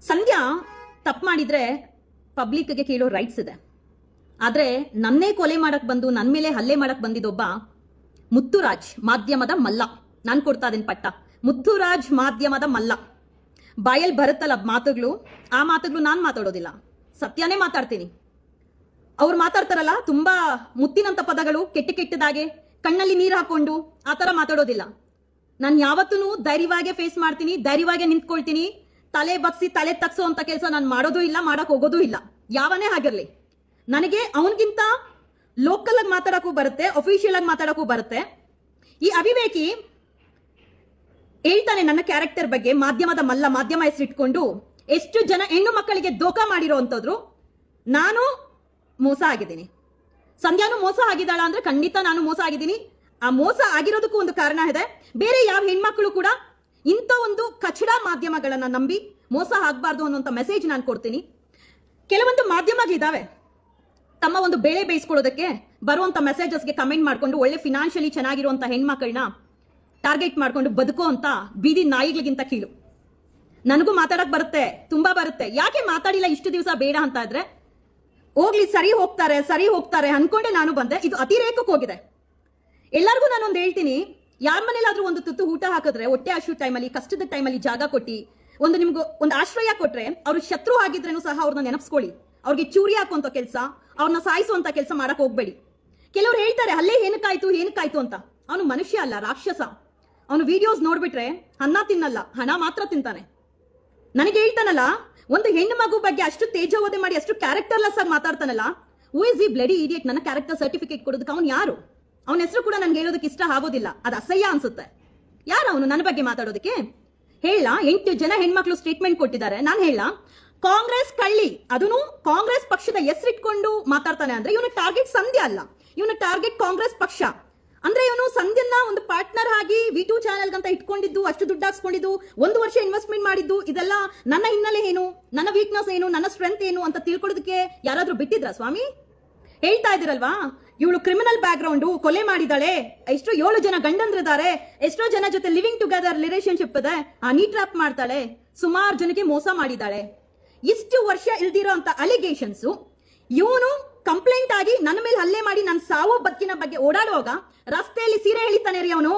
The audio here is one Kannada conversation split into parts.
ಸಂಧ್ಯಾ ತಪ್ಪು ಮಾಡಿದ್ರೆ ಪಬ್ಲಿಕ್ಗೆ ಕೇಳೋ ರೈಟ್ಸ್ ಇದೆ. ಆದ್ರೆ ನನ್ನೇ ಕೊಲೆ ಮಾಡಕ್ ಬಂದು ನನ್ನ ಮೇಲೆ ಹಲ್ಲೆ ಮಾಡಕ್ ಬಂದಿದ್ದೊಬ್ಬ ಮುತ್ತುರಾಜ್ ಮಾಧ್ಯಮದ ಮಲ್ಲ. ನಾನು ಕೊಡ್ತಾ ಇದೀನಿ ಪಟ್ಟ. ಮುತ್ತುರಾಜ್ ಮಾಧ್ಯಮದ ಮಲ್ಲ. ಬಾಯಲ್ಲಿ ಬರುತ್ತಲ್ಲ ಮಾತುಗಳು, ಆ ಮಾತುಗಳು ನಾನು ಮಾತಾಡೋದಿಲ್ಲ, ಸತ್ಯನೇ ಮಾತಾಡ್ತೀನಿ. ಅವ್ರು ಮಾತಾಡ್ತಾರಲ್ಲ ತುಂಬಾ ಮುತ್ತಿನಂತ ಪದಗಳು, ಕೆಟ್ಟ ಕೆಟ್ಟದಾಗೆ ಕಣ್ಣಲ್ಲಿ ನೀರು ಹಾಕೊಂಡು ಆ ತರ ಮಾತಾಡೋದಿಲ್ಲ. ನಾನು ಯಾವತ್ತೂ ಧೈರ್ಯವಾಗಿ ಫೇಸ್ ಮಾಡ್ತೀನಿ, ಧೈರ್ಯವಾಗಿ ನಿಂತ್ಕೊಳ್ತೀನಿ. ತಲೆ ಬಗ್ಸಿ ತಲೆ ತಗ್ಸೋ ಅಂತ ಕೆಲಸ ನಾನು ಮಾಡೋದು ಇಲ್ಲ, ಮಾಡಕ್ ಹೋಗೋದು ಇಲ್ಲ, ಯಾವನೇ ಆಗಿರ್ಲಿ. ನನಗೆ ಅವನಿಗಿಂತ ಲೋಕಲ್ ಆಗಿ ಮಾತಾಡಕ್ಕೂ ಬರುತ್ತೆ, ಅಫಿಷಿಯಲ್ ಆಗಿ ಮಾತಾಡಕ್ಕೂ ಬರುತ್ತೆ. ಈ ಅವಿವೇಕಿ ಹೇಳ್ತಾನೆ ನನ್ನ ಕ್ಯಾರೆಕ್ಟರ್ ಬಗ್ಗೆ, ಮಾಧ್ಯಮದ ಮಲ್ಲ, ಮಾಧ್ಯಮ ಹೆಸರಿಟ್ಕೊಂಡು ಎಷ್ಟು ಜನ ಹೆಣ್ಣು ಮಕ್ಕಳಿಗೆ ದೋಖಾ ಮಾಡಿರೋ ಅಂತಂದ್ರು. ನಾನು ಮೋಸ ಆಗಿದ್ದೀನಿ. ಸಂಧ್ಯಾನು ಮೋಸ ಆಗಿದ್ದಾಳ ಅಂದ್ರೆ ಖಂಡಿತ ನಾನು ಮೋಸ ಆಗಿದ್ದೀನಿ. ಆ ಮೋಸ ಆಗಿರೋದಕ್ಕೂ ಒಂದು ಕಾರಣ ಇದೆ. ಬೇರೆ ಯಾವ ಹೆಣ್ಮಕ್ಳು ಕೂಡ ಇಂಥ ಒಂದು ಕಚಡ ಮಾಧ್ಯಮಗಳನ್ನ ನಂಬಿ ಮೋಸ ಆಗಬಾರ್ದು ಅನ್ನೋಂಥ ಮೆಸೇಜ್ ನಾನು ಕೊಡ್ತೀನಿ. ಕೆಲವೊಂದು ಮಾಧ್ಯಮಗಳಿದಾವೆ ತಮ್ಮ ಒಂದು ಬೇಳೆ ಬೇಯಿಸ್ಕೊಳ್ಳೋದಕ್ಕೆ ಬರುವಂತ ಮೆಸೇಜಸ್ಗೆ ಕಮೆಂಟ್ ಮಾಡ್ಕೊಂಡು ಒಳ್ಳೆ ಫಿನಾನ್ಷಿಯಲಿ ಚೆನ್ನಾಗಿರುವಂತ ಹೆಣ್ಮಕ್ಳನ್ನ ಟಾರ್ಗೆಟ್ ಮಾಡ್ಕೊಂಡು ಬದುಕೋ ಅಂತ ಬೀದಿ ನಾಯಿಗಳಿಗಿಂತ ಕೀಳು. ನನಗೂ ಮಾತಾಡಕ್ ಬರುತ್ತೆ, ತುಂಬಾ ಬರುತ್ತೆ. ಯಾಕೆ ಮಾತಾಡಿಲ್ಲ ಇಷ್ಟು ದಿವಸ ಬೇಡ ಅಂತ ಇದ್ರೆ, ಹೋಗ್ಲಿ ಸರಿ ಹೋಗ್ತಾರೆ ಅನ್ಕೊಂಡೆ ನಾನು ಬಂದೆ. ಇದು ಅತಿರೇಕಕ್ಕೆ ಹೋಗಿದೆ. ಎಲ್ಲರಿಗೂ ನಾನೊಂದು ಹೇಳ್ತೀನಿ, ಯಾರ ಮನೇಲಾದ್ರೂ ಒಂದು ತುತ್ತು ಊಟ ಹಾಕಿದ್ರೆ, ಹೊಟ್ಟೆ ಹಸಿವು ಟೈಮಲ್ಲಿ, ಕಷ್ಟದ ಟೈಮಲ್ಲಿ ಜಾಗ ಕೊಟ್ಟು ನಿಮ್ಗೆ ಒಂದು ಆಶ್ರಯ ಕೊಟ್ರೆ, ಅವ್ರು ಶತ್ರು ಆಗಿದ್ರೇನು ಸಹ ಅವ್ರನ್ನ ನೆನಪಿಸ್ಕೊಳ್ಳಿ. ಅವ್ರಿಗೆ ಚೂರಿ ಹಾಕುವಂತ ಕೆಲಸ, ಅವ್ರನ್ನ ಸಾಯಿಸುವಂತ ಕೆಲಸ ಮಾಡಕ್ ಹೋಗ್ಬೇಡಿ. ಕೆಲವ್ರು ಹೇಳ್ತಾರೆ ಅಲ್ಲೇ ಏನಕ್ಕಾಯ್ತು ಅಂತ. ಅವನು ಮನುಷ್ಯ ಅಲ್ಲ, ರಾಕ್ಷಸ. ಅವನು ವಿಡಿಯೋಸ್ ನೋಡ್ಬಿಟ್ರೆ ಅನ್ನ ತಿನ್ನಲ್ಲ, ಹಣ ಮಾತ್ರ ತಿಂತಾನೆ. ನನಗೆ ಹೇಳ್ತಾನಲ್ಲ, ಒಂದು ಹೆಣ್ಣು ಮಗು ಬಗ್ಗೆ ಅಷ್ಟು ತೇಜೋವಧೆ ಮಾಡಿ ಅಷ್ಟು ಕ್ಯಾರೆಕ್ಟರ್ಲೆಸ್ ಆಗಿ ಮಾತಾಡ್ತಾನಲ್ಲ, ಹೂ ಇಸ್ ಈ ಬ್ಲಡಿ ಇಡಿಯಟ್? ನನ್ನ ಕ್ಯಾರೆಕ್ಟರ್ ಸರ್ಟಿಫಿಕೇಟ್ ಕೊಡೋದಕ್ಕೆ ಅವನು ಯಾರು? ಅವನ ಹೆಸರು ಕೂಡ ನನ್ಗೆ ಹೇಳೋದಕ್ಕೆ ಇಷ್ಟ ಆಗೋದಿಲ್ಲ, ಅದು ಅಸಹ್ಯ ಅನ್ಸುತ್ತೆ. ಯಾರು ಅವನು ನನ್ನ ಬಗ್ಗೆ ಮಾತಾಡೋದಕ್ಕೆ? ಹೇಳ 8 ಜನ ಹೆಣ್ಮಕ್ಳು ಸ್ಟೇಟ್ಮೆಂಟ್ ಕೊಟ್ಟಿದ್ದಾರೆ. ನಾನು ಹೇಳ ಕಾಂಗ್ರೆಸ್ ಕಳ್ಳಿ, ಅದನ್ನು ಕಾಂಗ್ರೆಸ್ ಪಕ್ಷದ ಹೆಸರಿಟ್ಕೊಂಡು ಮಾತಾಡ್ತಾನೆ ಅಂದ್ರೆ ಇವನು ಟಾರ್ಗೆಟ್ ಸಂಧ್ಯಾ ಅಲ್ಲ, ಇವನು ಟಾರ್ಗೆಟ್ ಕಾಂಗ್ರೆಸ್ ಪಕ್ಷ. ಅಂದ್ರೆ ಇವನು ಸಂಧ್ಯನ್ನ ಒಂದು ಪಾರ್ಟ್ನರ್ ಆಗಿ V2 ಚಾನೆಲ್ ಅಂತ ಇಟ್ಕೊಂಡಿದ್ದು, ಅಷ್ಟು ದುಡ್ಡು ಹಾಕ್ಸ್ಕೊಂಡಿದ್ದು, 1 ವರ್ಷ ಇನ್ವೆಸ್ಟ್ಮೆಂಟ್ ಮಾಡಿದ್ದು, ಇದೆಲ್ಲ ನನ್ನ ಹಿನ್ನೆಲೆ ಏನು, ನನ್ನ ವೀಕ್ನೆಸ್ ಏನು, ನನ್ನ ಸ್ಟ್ರೆಂತ್ ಏನು ಅಂತ ತಿಳ್ಕೊಳ್ಳೋದಕ್ಕೆ ಯಾರಾದ್ರೂ ಬಿಟ್ಟಿದ್ರ ಸ್ವಾಮಿ? ಹೇಳ್ತಾ ಇದ್ದೀರಲ್ವಾ, ಇವಳು ಕ್ರಿಮಿನಲ್ ಬ್ಯಾಕ್ ಗ್ರೌಂಡ್, ಕೊಲೆ ಮಾಡಿದಾಳೆ, ಎಷ್ಟೋ 7 ಜನ ಗಂಡಂದ್ರಿದ್ದಾರೆ, ಎಷ್ಟೋ ಜನ ಜೊತೆ ಲಿವಿಂಗ್ ಟುಗೆದರ್ ರಿಲೇಶನ್ಶಿಪ್ ಇದೆ, ಹನಿ ಟ್ರಾಪ್ ಮಾಡ್ತಾಳೆ, ಸುಮಾರು ಜನಕ್ಕೆ ಮೋಸ ಮಾಡಿದಾಳೆ. ಇಷ್ಟು ವರ್ಷ ಇಲ್ದಿರೋ ಅಂತ ಅಲಿಗೇಷನ್ಸ್ ಇವನು ಕಂಪ್ಲೇಂಟ್ ಆಗಿ ನನ್ನ ಮೇಲೆ ಹಲ್ಲೆ ಮಾಡಿ ನನ್ನ ಸಾವು ಬದುಕಿನ ಬಗ್ಗೆ ಓಡಾಡುವಾಗ ರಸ್ತೆಯಲ್ಲಿ ಸೀರೆ ಎಳಿತಾನೆ ರೀ ಅವನು.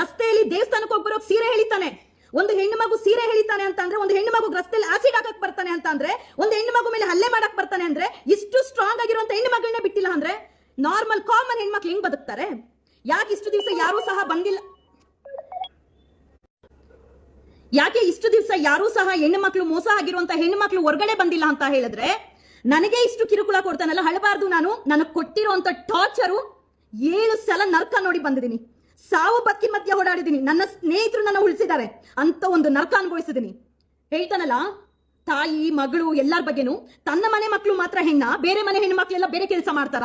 ರಸ್ತೆಯಲ್ಲಿ ದೇವಸ್ಥಾನಕ್ಕೆ ಹೋಗ್ಬರೋಕ್ ಸೀರೆ ಎಳಿತಾನೆ. ಒಂದು ಹೆಣ್ಣು ಮಗು ಸೀರೆ ಎಳಿತಾನೆ ಅಂತ ಅಂದ್ರೆ, ಒಂದು ಹೆಣ್ಣು ಮಗು ರಸ್ತೆಯಲ್ಲಿ ಆಸಿಡ್ ಹಾಕಕ್ ಬರ್ತಾನೆ ಅಂತ ಅಂದ್ರೆ, ಒಂದು ಹೆಣ್ಣು ಮಗು ಮೇಲೆ ಹಲ್ಲೆ ಮಾಡಕ್ ಬರ್ತಾನೆ ಅಂದ್ರೆ, ಇಷ್ಟು ಸ್ಟ್ರಾಂಗ್ ಆಗಿರುವಂತ ಹೆಣ್ಣು ಮಗಳನ್ನ ಬಿಟ್ಟಿಲ್ಲ ಅಂದ್ರೆ ನಾರ್ಮಲ್ ಕಾಮನ್ ಹೆಣ್ಮಕ್ಳು ಹೆಂಗ್ ಬದುಕ್ತಾರೆ? ಯಾಕೆ ಇಷ್ಟು ದಿವಸ ಯಾರೂ ಸಹ ಬಂದಿಲ್ಲ? ಯಾಕೆ ಇಷ್ಟು ದಿವಸ ಯಾರೂ ಸಹ ಹೆಣ್ಣು ಮಕ್ಕಳು ಮೋಸ ಆಗಿರುವಂತ ಹೆಣ್ಣು ಮಕ್ಕಳು ಹೊರಗಡೆ ಬಂದಿಲ್ಲ ಅಂತ ಹೇಳಿದ್ರೆ, ನನಗೆ ಇಷ್ಟು ಕಿರುಕುಳ ಕೊಡ್ತಾನಲ್ಲ, ಹಳಬಾರ್ದು. ನನಗೆ ಕೊಟ್ಟಿರುವಂತ ಟಾರ್ಚರು 7 ಸಲ ನರ್ಕ ನೋಡಿ ಬಂದಿದ್ದೀನಿ. ಸಾವು ಬದುಕಿನ ಮಧ್ಯೆ ಓಡಾಡಿದ್ದೀನಿ. ನನ್ನ ಸ್ನೇಹಿತರು ನನ್ನ ಉಳಿಸಿದ್ದಾರೆ ಅಂತ ಒಂದು ನರ್ಕ ಅನುಭವಿಸಿದ್ದೀನಿ. ಹೇಳ್ತಾನಲ್ಲ, ತಾಯಿ ಮಗಳು ಎಲ್ಲರ ಬಗ್ಗೆನು ತನ್ನ ಮನೆ ಮಕ್ಕಳು ಮಾತ್ರ ಹೆಣ್ಣ, ಬೇರೆ ಮನೆ ಹೆಣ್ಣು ಮಕ್ಕಳೆಲ್ಲ ಬೇರೆ ಕೆಲಸ ಮಾಡ್ತಾರ?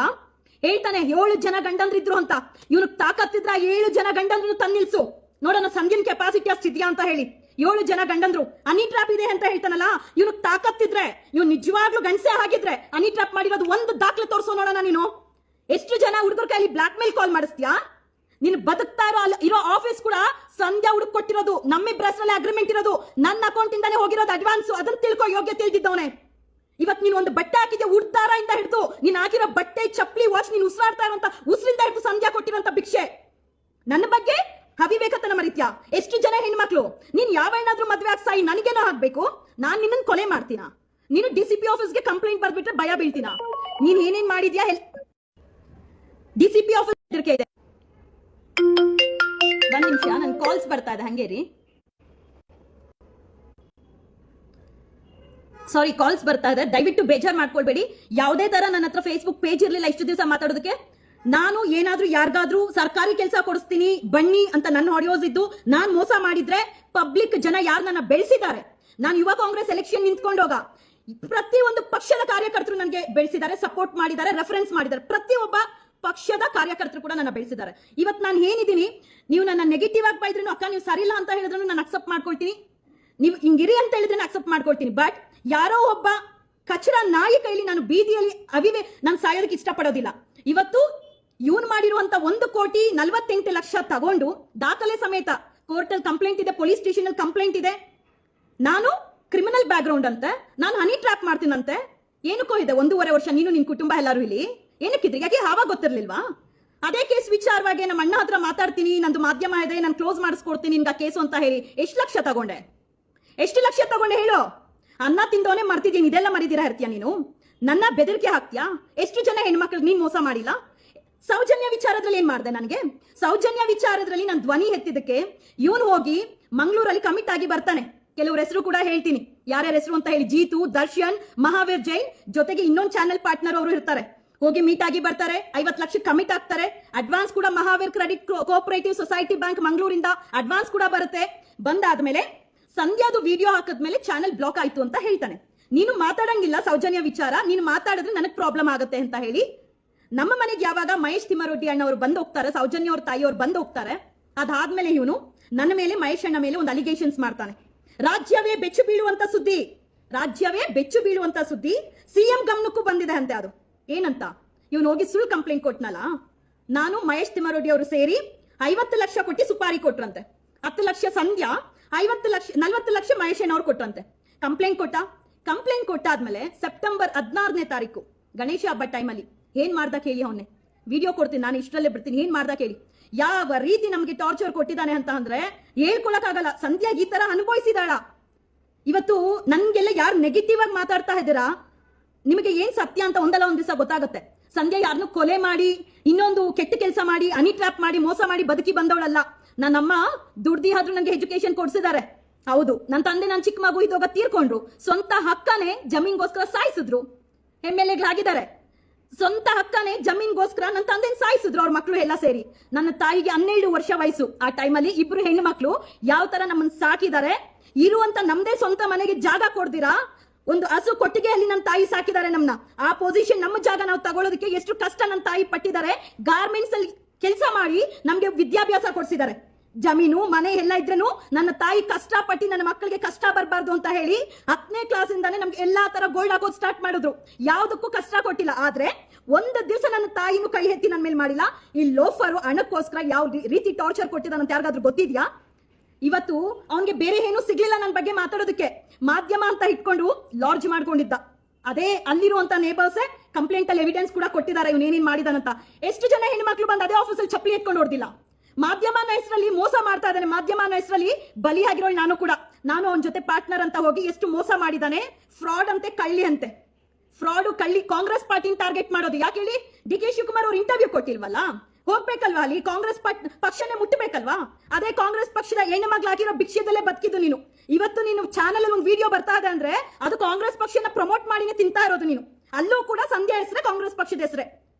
ಹೇಳ್ತಾನೆ 7 ಜನ ಗಂಡಂದ್ರಿದ್ರು ಅಂತ. ಇವನು ತಾಕತ್ತಿದ್ರ 7 ಜನ ಗಂಡಂದ್ರು ತನ್ನಿಲ್ಸು ನೋಡೋಣ ಸಂಧ್ಯನ್ ಕೆಪಾಸಿಟಿ ಅಷ್ಟಿದ್ಯಾ ಅಂತ ಹೇಳಿ. 7 ಜನ ಗಂಡಂದ್ರು ಹನಿ ಟ್ರಾಪ್ ಇದೆ ಅಂತ ಹೇಳ್ತಾನಲ್ಲ, ಇವನು ತಾಕತ್ತಿದ್ರೆ, ಇವ್ನು ನಿಜವಾಗ್ಲೂ ಗಂಡಸೆ ಆಗಿದ್ರೆ ಹನಿ ಟ್ರಾಪ್ ಮಾಡಿರೋದು ಒಂದು ದಾಖಲೆ ತೋರಿಸೋ ನೋಡೋಣ. ನೀನು ಎಷ್ಟು ಜನ ಹುಡುಗರ ಕೈಲಿ ಬ್ಲಾಕ್ ಮೇಲ್ ಕಾಲ್ ಮಾಡಿಸ್ತೀಯಾ? ನೀನು ಬದುಕ್ತಾ ಇರೋ ಆಫೀಸ್ ಕೂಡ ಸಂಧ್ಯಾ ಹುಡುಕ್ ಕೊಟ್ಟಿರೋದು, ನಮ್ಮಿಬ್ಬರ ಹೆಸರಲ್ಲಿ ಅಗ್ರಿಮೆಂಟ್ ಇರೋದು, ನನ್ನ ಅಕೌಂಟ್ ಇಂದಾನೆ ಹೋಗಿರೋದು ಅಡ್ವಾನ್ಸ್. ಅದನ್ನ ತಿಳ್ಕೊ, ಯೋಗ್ಯ ತಿಳಿದಿದ್ದವನೇ. ಇವತ್ತು ನೀನು ಒಂದು ಬಟ್ಟೆ ಹಾಕಿದ್ದೆ, ಉಡ್ತಾರ ಇಂದ ಹಿಡಿದು ನೀನು ಹಾಕಿರೋ ಬಟ್ಟೆ, ಚಪ್ಪಲಿ, ವಾಚ್, ನೀನು ಉಸಿರಾಡ್ತಾ ಇರುವಂತ ಉಸಿರಿಂದ ಹಿಡಿದು ಸಂಧ್ಯಾ ಕೊಟ್ಟಿರೋಂತ ಭಿಕ್ಷೆ. ನನ್ನ ಬಗ್ಗೆ ಅವಿವೇಕತನ ಮರಿತ್ಯಾ? ಎಷ್ಟು ಜನ ಹೆಣ್ಮಕ್ಳು? ನೀನ್ ಯಾವ ಹೆಣ್ಣಾದ್ರೂ ಮದ್ವೆ ಆಗಿ ಸಾಯಿ, ನನಗೇನೋ ಆಗ್ಬೇಕು? ನಾನ್ ನಿನ್ನನ್ ಕೊಲೆ ಮಾಡ್ತೀನ? ನೀನು DCP ಆಫೀಸ್ಗೆ ಕಂಪ್ಲೇಂಟ್ ಬರ್ಬಿಟ್ರೆ ಭಯ ಬೀಳ್ತೀನ? ನೀನ್ ಏನೇನ್ ಮಾಡಿದ್ಯಾ? DCP ಆಫೀಸ್ ಇದೆ. ಒಂದ್ ನಿಮಿಷ, ನನ್ ಕಾಲ್ಸ್ ಬರ್ತಾ ಇದೆ, ಹಂಗೆ ರೀ. ಸಾರಿ, ಕಾಲ್ಸ್ ಬರ್ತಾ ಇದೆ, ದಯವಿಟ್ಟು ಬೇಜಾರ್ ಮಾಡ್ಕೊಳ್ಬೇಡಿ. ಯಾವುದೇ ತರ ನನ್ನ ಹತ್ರ ಫೇಸ್ಬುಕ್ ಪೇಜ್ ಇರ್ಲಿಲ್ಲ ಇಷ್ಟು ದಿವಸ ಮಾತಾಡೋದಕ್ಕೆ. ನಾನು ಏನಾದ್ರೂ ಯಾರಿಗಾದ್ರೂ ಸರ್ಕಾರಿ ಕೆಲಸ ಕೊಡಿಸ್ತೀನಿ ಬನ್ನಿ ಅಂತ ನನ್ನ ಆಡಿಯೋಸ್ ಇದ್ದು, ನಾನ್ ಮೋಸ ಮಾಡಿದ್ರೆ ಪಬ್ಲಿಕ್ ಜನ ಯಾರು ನನ್ನ ಬೆಳೆಸಿದ್ದಾರೆ, ನಾನು ಯುವ ಕಾಂಗ್ರೆಸ್ ಎಲೆಕ್ಷನ್ ನಿಂತ್ಕೊಂಡೋಗ ಪ್ರತಿಯೊಂದು ಪಕ್ಷದ ಕಾರ್ಯಕರ್ತರು ನನಗೆ ಬೆಳೆಸಿದ್ದಾರೆ, ಸಪೋರ್ಟ್ ಮಾಡಿದ್ದಾರೆ, ರೆಫರೆನ್ಸ್ ಮಾಡಿದ್ದಾರೆ. ಪ್ರತಿಯೊಬ್ಬ ಪಕ್ಷದ ಕಾರ್ಯಕರ್ತರು ಕೂಡ ನನ್ನ ಬೆಳೆಸಿದ್ದಾರೆ. ಇವತ್ತು ನಾನು ಏನಿದ್ದೀನಿ, ನೀವು ನನ್ನ ನೆಗೆಟಿವ್ ಆಗಿ ಬೈದ್ರೂ, ಅಕ್ಕ ನೀವು ಸರಿಲ್ಲ ಅಂತ ಹೇಳಿದ್ರು ನಾನು ಅಕ್ಸೆಪ್ಟ್ ಮಾಡ್ಕೊಳ್ತೀನಿ, ನೀವು ಹಿಂಗಿರಿ ಅಂತ ಹೇಳಿದ್ರೆ ಅಕ್ಸೆಪ್ಟ್ ಮಾಡ್ಕೊಳ್ತೀನಿ. ಬಟ್ ಯಾರೋ ಒಬ್ಬ ಕಚಡ ನಾಯಿ ಕೈಲಿ ನಾನು ಬೀದಿಯಲ್ಲಿ ನಾನು ಸಾಯೋದಕ್ಕೆ ಇಷ್ಟಪಡೋದಿಲ್ಲ. ಇವತ್ತು ಇವನು ಮಾಡಿರುವಂತ 1,48,00,000 ತಗೊಂಡು ದಾಖಲೆ ಸಮೇತ ಕೋರ್ಟಲ್ಲಿ ಕಂಪ್ಲೇಂಟ್ ಇದೆ, ಪೊಲೀಸ್ ಸ್ಟೇಷನ್ ಅಲ್ಲಿ ಕಂಪ್ಲೇಂಟ್ ಇದೆ. ನಾನು ಕ್ರಿಮಿನಲ್ ಬ್ಯಾಕ್ ಗ್ರೌಂಡ್ ಅಂತೆ, ನಾನು ಹನಿ ಟ್ರ್ಯಾಪ್ ಮಾಡ್ತೀನಂತೆ. ಏನಕ್ಕೋ ಇದೆ 1.5 ವರ್ಷ ನೀನು ನಿನ್ ಕುಟುಂಬ ಎಲ್ಲರೂ ಇಲ್ಲಿ ಏನಕ್ಕಿದ್ರಿ? ಯಾಕೆ ಆವಾಗ ಗೊತ್ತಿರ್ಲಿಲ್ವಾ? ಅದೇ ಕೇಸ್ ವಿಚಾರವಾಗಿ ನಮ್ಮ ಅಣ್ಣ ಹತ್ರ ಮಾತಾಡ್ತೀನಿ, ನಂದು ಮಾಧ್ಯಮ ಇದೆ, ನಾನು ಕ್ಲೋಸ್ ಮಾಡಿಸ್ಕೊಡ್ತೀನಿ ನಿನ್ಗೆ ಕೇಸು ಅಂತ ಹೇಳಿ ಎಷ್ಟು ಲಕ್ಷ ತಗೊಂಡೆ ಹೇಳು? ಅನ್ನ ತಿಂದವನೇ ಮರ್ತಿದ್ದೀನಿ, ಇದೆಲ್ಲ ಮರಿದಿರಾ ಇರ್ತೀಯ ನೀನು? ನನ್ನ ಬೆದರಿಕೆ ಹಾಕ್ತೀಯಾ? ಎಷ್ಟು ಜನ ಹೆಣ್ಮಕ್ಳಿಗೆ ನೀನ್ ಮೋಸ ಮಾಡಿಲ್ಲ? ಸೌಜನ್ಯ ವಿಚಾರದಲ್ಲಿ ಏನ್ ಮಾಡಿದೆ? ನನಗೆ ಸೌಜನ್ಯ ವಿಚಾರದಲ್ಲಿ ನಾನು ಧ್ವನಿ ಎತ್ತಿದ್ದಕ್ಕೆ ಇವನು ಹೋಗಿ ಮಂಗಳೂರಲ್ಲಿ ಕಮಿಟ್ ಆಗಿ ಬರ್ತಾನೆ. ಕೆಲವ್ರ ಹೆಸರು ಕೂಡ ಹೇಳ್ತೀನಿ, ಯಾರ್ಯಾರ ಹೆಸರು ಅಂತ ಹೇಳಿ. ಜೀತು, ದರ್ಶನ್, ಮಹಾವೀರ್ ಜೈನ್, ಜೊತೆಗೆ ಇನ್ನೊಂದು ಚಾನೆಲ್ ಪಾರ್ಟ್ನರ್ ಅವರು ಇರ್ತಾರೆ. ಹೋಗಿ ಮೀಟ್ ಆಗಿ ಬರ್ತಾರೆ, 50 ಲಕ್ಷ ಕಮಿಟ್ ಆಗ್ತಾರೆ. ಅಡ್ವಾನ್ಸ್ ಕೂಡ Mahaveer credit cooperative society bank ಮಂಗಳೂರಿಂದ ಅಡ್ವಾನ್ಸ್ ಕೂಡ ಬರುತ್ತೆ. ಬಂದಾದ್ಮೇಲೆ ಸಂಧ್ಯಾದು ವಿಡಿಯೋ ಹಾಕಿದ್ಮೇಲೆ ಚಾನೆಲ್ ಬ್ಲಾಕ್ ಆಯ್ತು ಅಂತ ಹೇಳ್ತಾನೆ. ನೀನು ಮಾತಾಡಂಗಿಲ್ಲ ಸೌಜನ್ಯ ವಿಚಾರ, ನೀನು ಮಾತಾಡಿದ್ರೆ ನನಗೆ ಪ್ರಾಬ್ಲಮ್ ಆಗುತ್ತೆ ಅಂತ ಹೇಳಿ ನಮ್ಮ ಮನೆಗೆ ಯಾವಾಗ ಮಹೇಶ್ ತಿಮ್ಮರೊಡ್ಡಿ ಅಣ್ಣವ್ರು ಬಂದು ಹೋಗ್ತಾರೆ, ಸೌಜನ್ಯ ಅವ್ರ ತಾಯಿಯವ್ರು ಬಂದು ಹೋಗ್ತಾರೆ, ಅದಾದ್ಮೇಲೆ ಇವನು ನನ್ನ ಮೇಲೆ, ಮಹೇಶ್ ಅಣ್ಣ ಮೇಲೆ ಒಂದು ಅಲಿಗೇಷನ್ಸ್ ಮಾಡ್ತಾನೆ. ರಾಜ್ಯವೇ ಬೆಚ್ಚು ಬೀಳುವಂತ ಸುದ್ದಿ ಸಿಎಂ ಗಮನಕ್ಕೂ ಬಂದಿದೆ ಅಂತೆ. ಅದು ಏನಂತ ಇವನು ಹೋಗಿ ಸುಳ್ಳು ಕಂಪ್ಲೇಂಟ್ ಕೊಟ್ನಲ್ಲ, ನಾನು ಮಹೇಶ್ ತಿಮ್ಮರೊಡ್ಡಿ ಅವರು ಸೇರಿ 50 ಲಕ್ಷ ಕೊಟ್ಟು ಸುಪಾರಿ ಕೊಟ್ರಂತೆ. 10 ಲಕ್ಷ ಸಂಧ್ಯಾ, 40 ಲಕ್ಷ ಮಹೇಶ್ ಅಣ್ಣವ್ರು ಕೊಟ್ರಂತೆ. ಕಂಪ್ಲೇಂಟ್ ಕೊಟ್ಟಾದ್ಮೇಲೆ ಸೆಪ್ಟೆಂಬರ್ 16ನೇ ತಾರೀಕು ಗಣೇಶ ಹಬ್ಬ ಟೈಮಲ್ಲಿ ಏನ್ ಮಾಡ್ದ ಕೇಳಿ, ಅವನ್ನೇ ವಿಡಿಯೋ ಕೊಡ್ತೀನಿ ನಾನು, ಇಷ್ಟರಲ್ಲೇ ಬಿಡ್ತೀನಿ. ಏನ್ ಮಾಡ್ದ ಕೇಳಿ, ಯಾವ ರೀತಿ ನಮಗೆ ಟಾರ್ಚರ್ ಕೊಟ್ಟಿದ್ದಾನೆ ಅಂತ ಅಂದ್ರೆ ಹೇಳ್ಕೊಳಕ್ಕಾಗಲ್ಲ. ಸಂಧ್ಯಾ ಈ ತರ ಅನುಭವಿಸಿದಾಳ. ಇವತ್ತು ನನ್ಗೆಲ್ಲ ಯಾರು ನೆಗೆಟಿವ್ ಆಗಿ ಮಾತಾಡ್ತಾ ಇದ್ದೀರಾ, ನಿಮಗೆ ಏನ್ ಸತ್ಯ ಅಂತ ಒಂದಲ್ಲ ಒಂದ್ ದಿವಸ ಗೊತ್ತಾಗುತ್ತೆ. ಸಂಧ್ಯಾ ಯಾರನ್ನು ಕೊಲೆ ಮಾಡಿ, ಇನ್ನೊಂದು ಕೆಟ್ಟ ಕೆಲಸ ಮಾಡಿ, ಹನಿ ಟ್ರ್ಯಾಪ್ ಮಾಡಿ, ಮೋಸ ಮಾಡಿ ಬದುಕಿ ಬಂದವಳಲ್ಲ. ನನ್ನಮ್ಮ ದುಡ್ದಿ ಆದ್ರೂ ನಂಗೆ ಎಜುಕೇಶನ್ ಕೊಡ್ಸಿದ್ದಾರೆ. ಹೌದು, ನನ್ನ ತಂದೆ ನನ್ನ ಚಿಕ್ಕ ಮಗು ಇದ್ದಾಗ ತೀರ್ಕೊಂಡ್ರು. ಸ್ವಂತ ಹಕ್ಕನೇ ಜಮೀನ್ಗೋಸ್ಕರ ಸಾಯಿಸಿದ್ರು. MLAಗಳಾಗಿದ್ದಾರೆ. ಸ್ವಂತ ಹಕ್ಕನೇ ಜಮೀನ್ಗೋಸ್ಕರ ನನ್ನ ತಂದೆ ಸಾಯಿಸಿದ್ರು ಅವ್ರ ಮಕ್ಕಳು ಎಲ್ಲ ಸೇರಿ. ನನ್ನ ತಾಯಿಗೆ 12 ವರ್ಷ ವಯಸ್ಸು. ಆ ಟೈಮಲ್ಲಿ 2 ಹೆಣ್ಣು ಮಕ್ಕಳು ಯಾವ ತರ ನಮ್ಮನ್ನ ಸಾಕಿದ್ದಾರೆ. ಇರುವಂತ ನಮ್ದೇ ಸ್ವಂತ ಮನೆಗೆ ಜಾಗ ಕೊಡ್ದಿರಾ ಒಂದು ಹಸು ಕೊಟ್ಟಿಗೆ ಅಲ್ಲಿ ನನ್ನ ತಾಯಿ ಸಾಕಿದ್ದಾರೆ ನಮ್ಮನ್ನ. ಆ ಪೊಸಿಷನ್ ನಮ್ಮ ಜಾಗ ನಾವು ತಗೊಳ್ಳೋದಕ್ಕೆ ಎಷ್ಟು ಕಷ್ಟ ನನ್ನ ತಾಯಿ ಪಟ್ಟಿದ್ದಾರೆ. ಗಾರ್ಮೆಂಟ್ಸ್ ಅಲ್ಲಿ ಕೆಲಸ ಮಾಡಿ ನಮ್ಗೆ ವಿದ್ಯಾಭ್ಯಾಸ ಕೊಡ್ಸಿದ್ದಾರೆ. ಜಮೀನು ಮನೆ ಎಲ್ಲ ಇದ್ರೂ ನನ್ನ ತಾಯಿ ಕಷ್ಟಪಟ್ಟು ನನ್ನ ಮಕ್ಕಳಿಗೆ ಕಷ್ಟ ಬರಬಾರ್ದು ಅಂತ ಹೇಳಿ 10ನೇ ಕ್ಲಾಸಿಂದಾನೇ ನಮ್ಗೆ ಎಲ್ಲಾ ತರ ಗೋಲ್ಡ್ ಹಾಕೋದು ಸ್ಟಾರ್ಟ್ ಮಾಡಿದ್ರು. ಯಾವ್ದಕ್ಕೂ ಕಷ್ಟ ಕೊಟ್ಟಿಲ್ಲ. ಆದ್ರೆ ಒಂದು ದಿವಸ ನನ್ನ ತಾಯಿನೂ ಕೈ ಎತ್ತಿ ನನ್ನ ಮೇಲೆ ಮಾಡಿಲ್ಲ. ಈ ಲೋಫರು ಹಣಕ್ಕೋಸ್ಕರ ಯಾವ ರೀತಿ ಟಾರ್ಚರ್ ಕೊಟ್ಟಿದ್ದಾನಂತ ಯಾರಿಗಾದ್ರೂ ಗೊತ್ತಿದ್ಯಾ? ಇವತ್ತು ಅವನಿಗೆ ಬೇರೆ ಏನೂ ಸಿಗ್ಲಿಲ್ಲ ನನ್ನ ಬಗ್ಗೆ ಮಾತಾಡೋದಕ್ಕೆ. ಮಾಧ್ಯಮ ಅಂತ ಇಟ್ಕೊಂಡು ಲಾಡ್ಜ್ ಮಾಡ್ಕೊಂಡಿದ್ದ. ಅದೇ ಅಲ್ಲಿರುವಂತ ನೇಬರ್ಸೇ ಕಂಪ್ಲೇಂಟ್ ಅಲ್ಲಿ ಎವಿಡೆನ್ಸ್ ಕೂಡ ಕೊಟ್ಟಿದ್ದಾರೆ ಇವನು ಏನೇನ್ ಮಾಡಿದಾನಂತ. ಎಷ್ಟು ಜನ ಹೆಣ್ಮಕ್ಳು ಬಂದು ಅದೇ ಆಫೀಸಲ್ಲಿ ಚಪ್ಪಲಿ ಎತ್ಕೊಂಡು ಹೊಡೆದಿಲ್ಲ. ಮಾಧ್ಯಮನ ಹೆಸರಲ್ಲಿ ಮೋಸ ಮಾಡ್ತಾ ಇದ್ದಾನೆ. ಮಾಧ್ಯಮನ ಹೆಸರಲ್ಲಿ ಬಲಿಯಾಗಿರೋಳು ನಾನು ಕೂಡ. ನಾನು ಅವನ ಜೊತೆ ಪಾರ್ಟ್ನರ್ ಅಂತ ಹೋಗಿ ಎಷ್ಟು ಮೋಸ ಮಾಡಿದಾನೆ. ಫ್ರಾಡ್ ಅಂತೆ, ಕಳ್ಳಿ ಅಂತೆ. ಫ್ರಾಡು, ಕಳ್ಳಿ. ಕಾಂಗ್ರೆಸ್ ಪಾರ್ಟಿನ ಟಾರ್ಗೆಟ್ ಮಾಡೋದು ಯಾಕೆ ಹೇಳಿ? DK ಶಿವಕುಮಾರ್ ಅವ್ರು ಇಂಟರ್ವ್ಯೂ ಕೊಟ್ಟಿಲ್ವಲ್ಲ, ಹೋಗ್ಬೇಕಲ್ವಾ ಅಲ್ಲಿ? ಕಾಂಗ್ರೆಸ್ ಪಕ್ಷನೇ ಮುಟ್ಟಬೇಕಲ್ವಾ? ಅದೇ ಕಾಂಗ್ರೆಸ್ ಪಕ್ಷದ ಹೆಣ್ಣು ಮಗ್ಳಾಗಿರೋ ಭಿಕ್ಷೆದಲ್ಲೇ ಬದುಕಿದ್ದು ನೀನು. ಇವತ್ತು ನೀನು ಚಾನಲ್ ಅಲ್ಲಿ ಒಂದು ವಿಡಿಯೋ ಬರ್ತಾ ಇದೆ ಅಂದ್ರೆ ಅದು ಕಾಂಗ್ರೆಸ್ ಪಕ್ಷನ ಪ್ರಮೋಟ್ ಮಾಡಿನೇ ತಿಂತಾ ಇರೋದು ನೀನು. ಅಲ್ಲೂ ಕೂಡ ಸಂಧ್ಯಾ ಹೆಸರೇ ಕಾಂಗ್ರೆಸ್ ಪಕ್ಷದ ಹೆಸರೇ.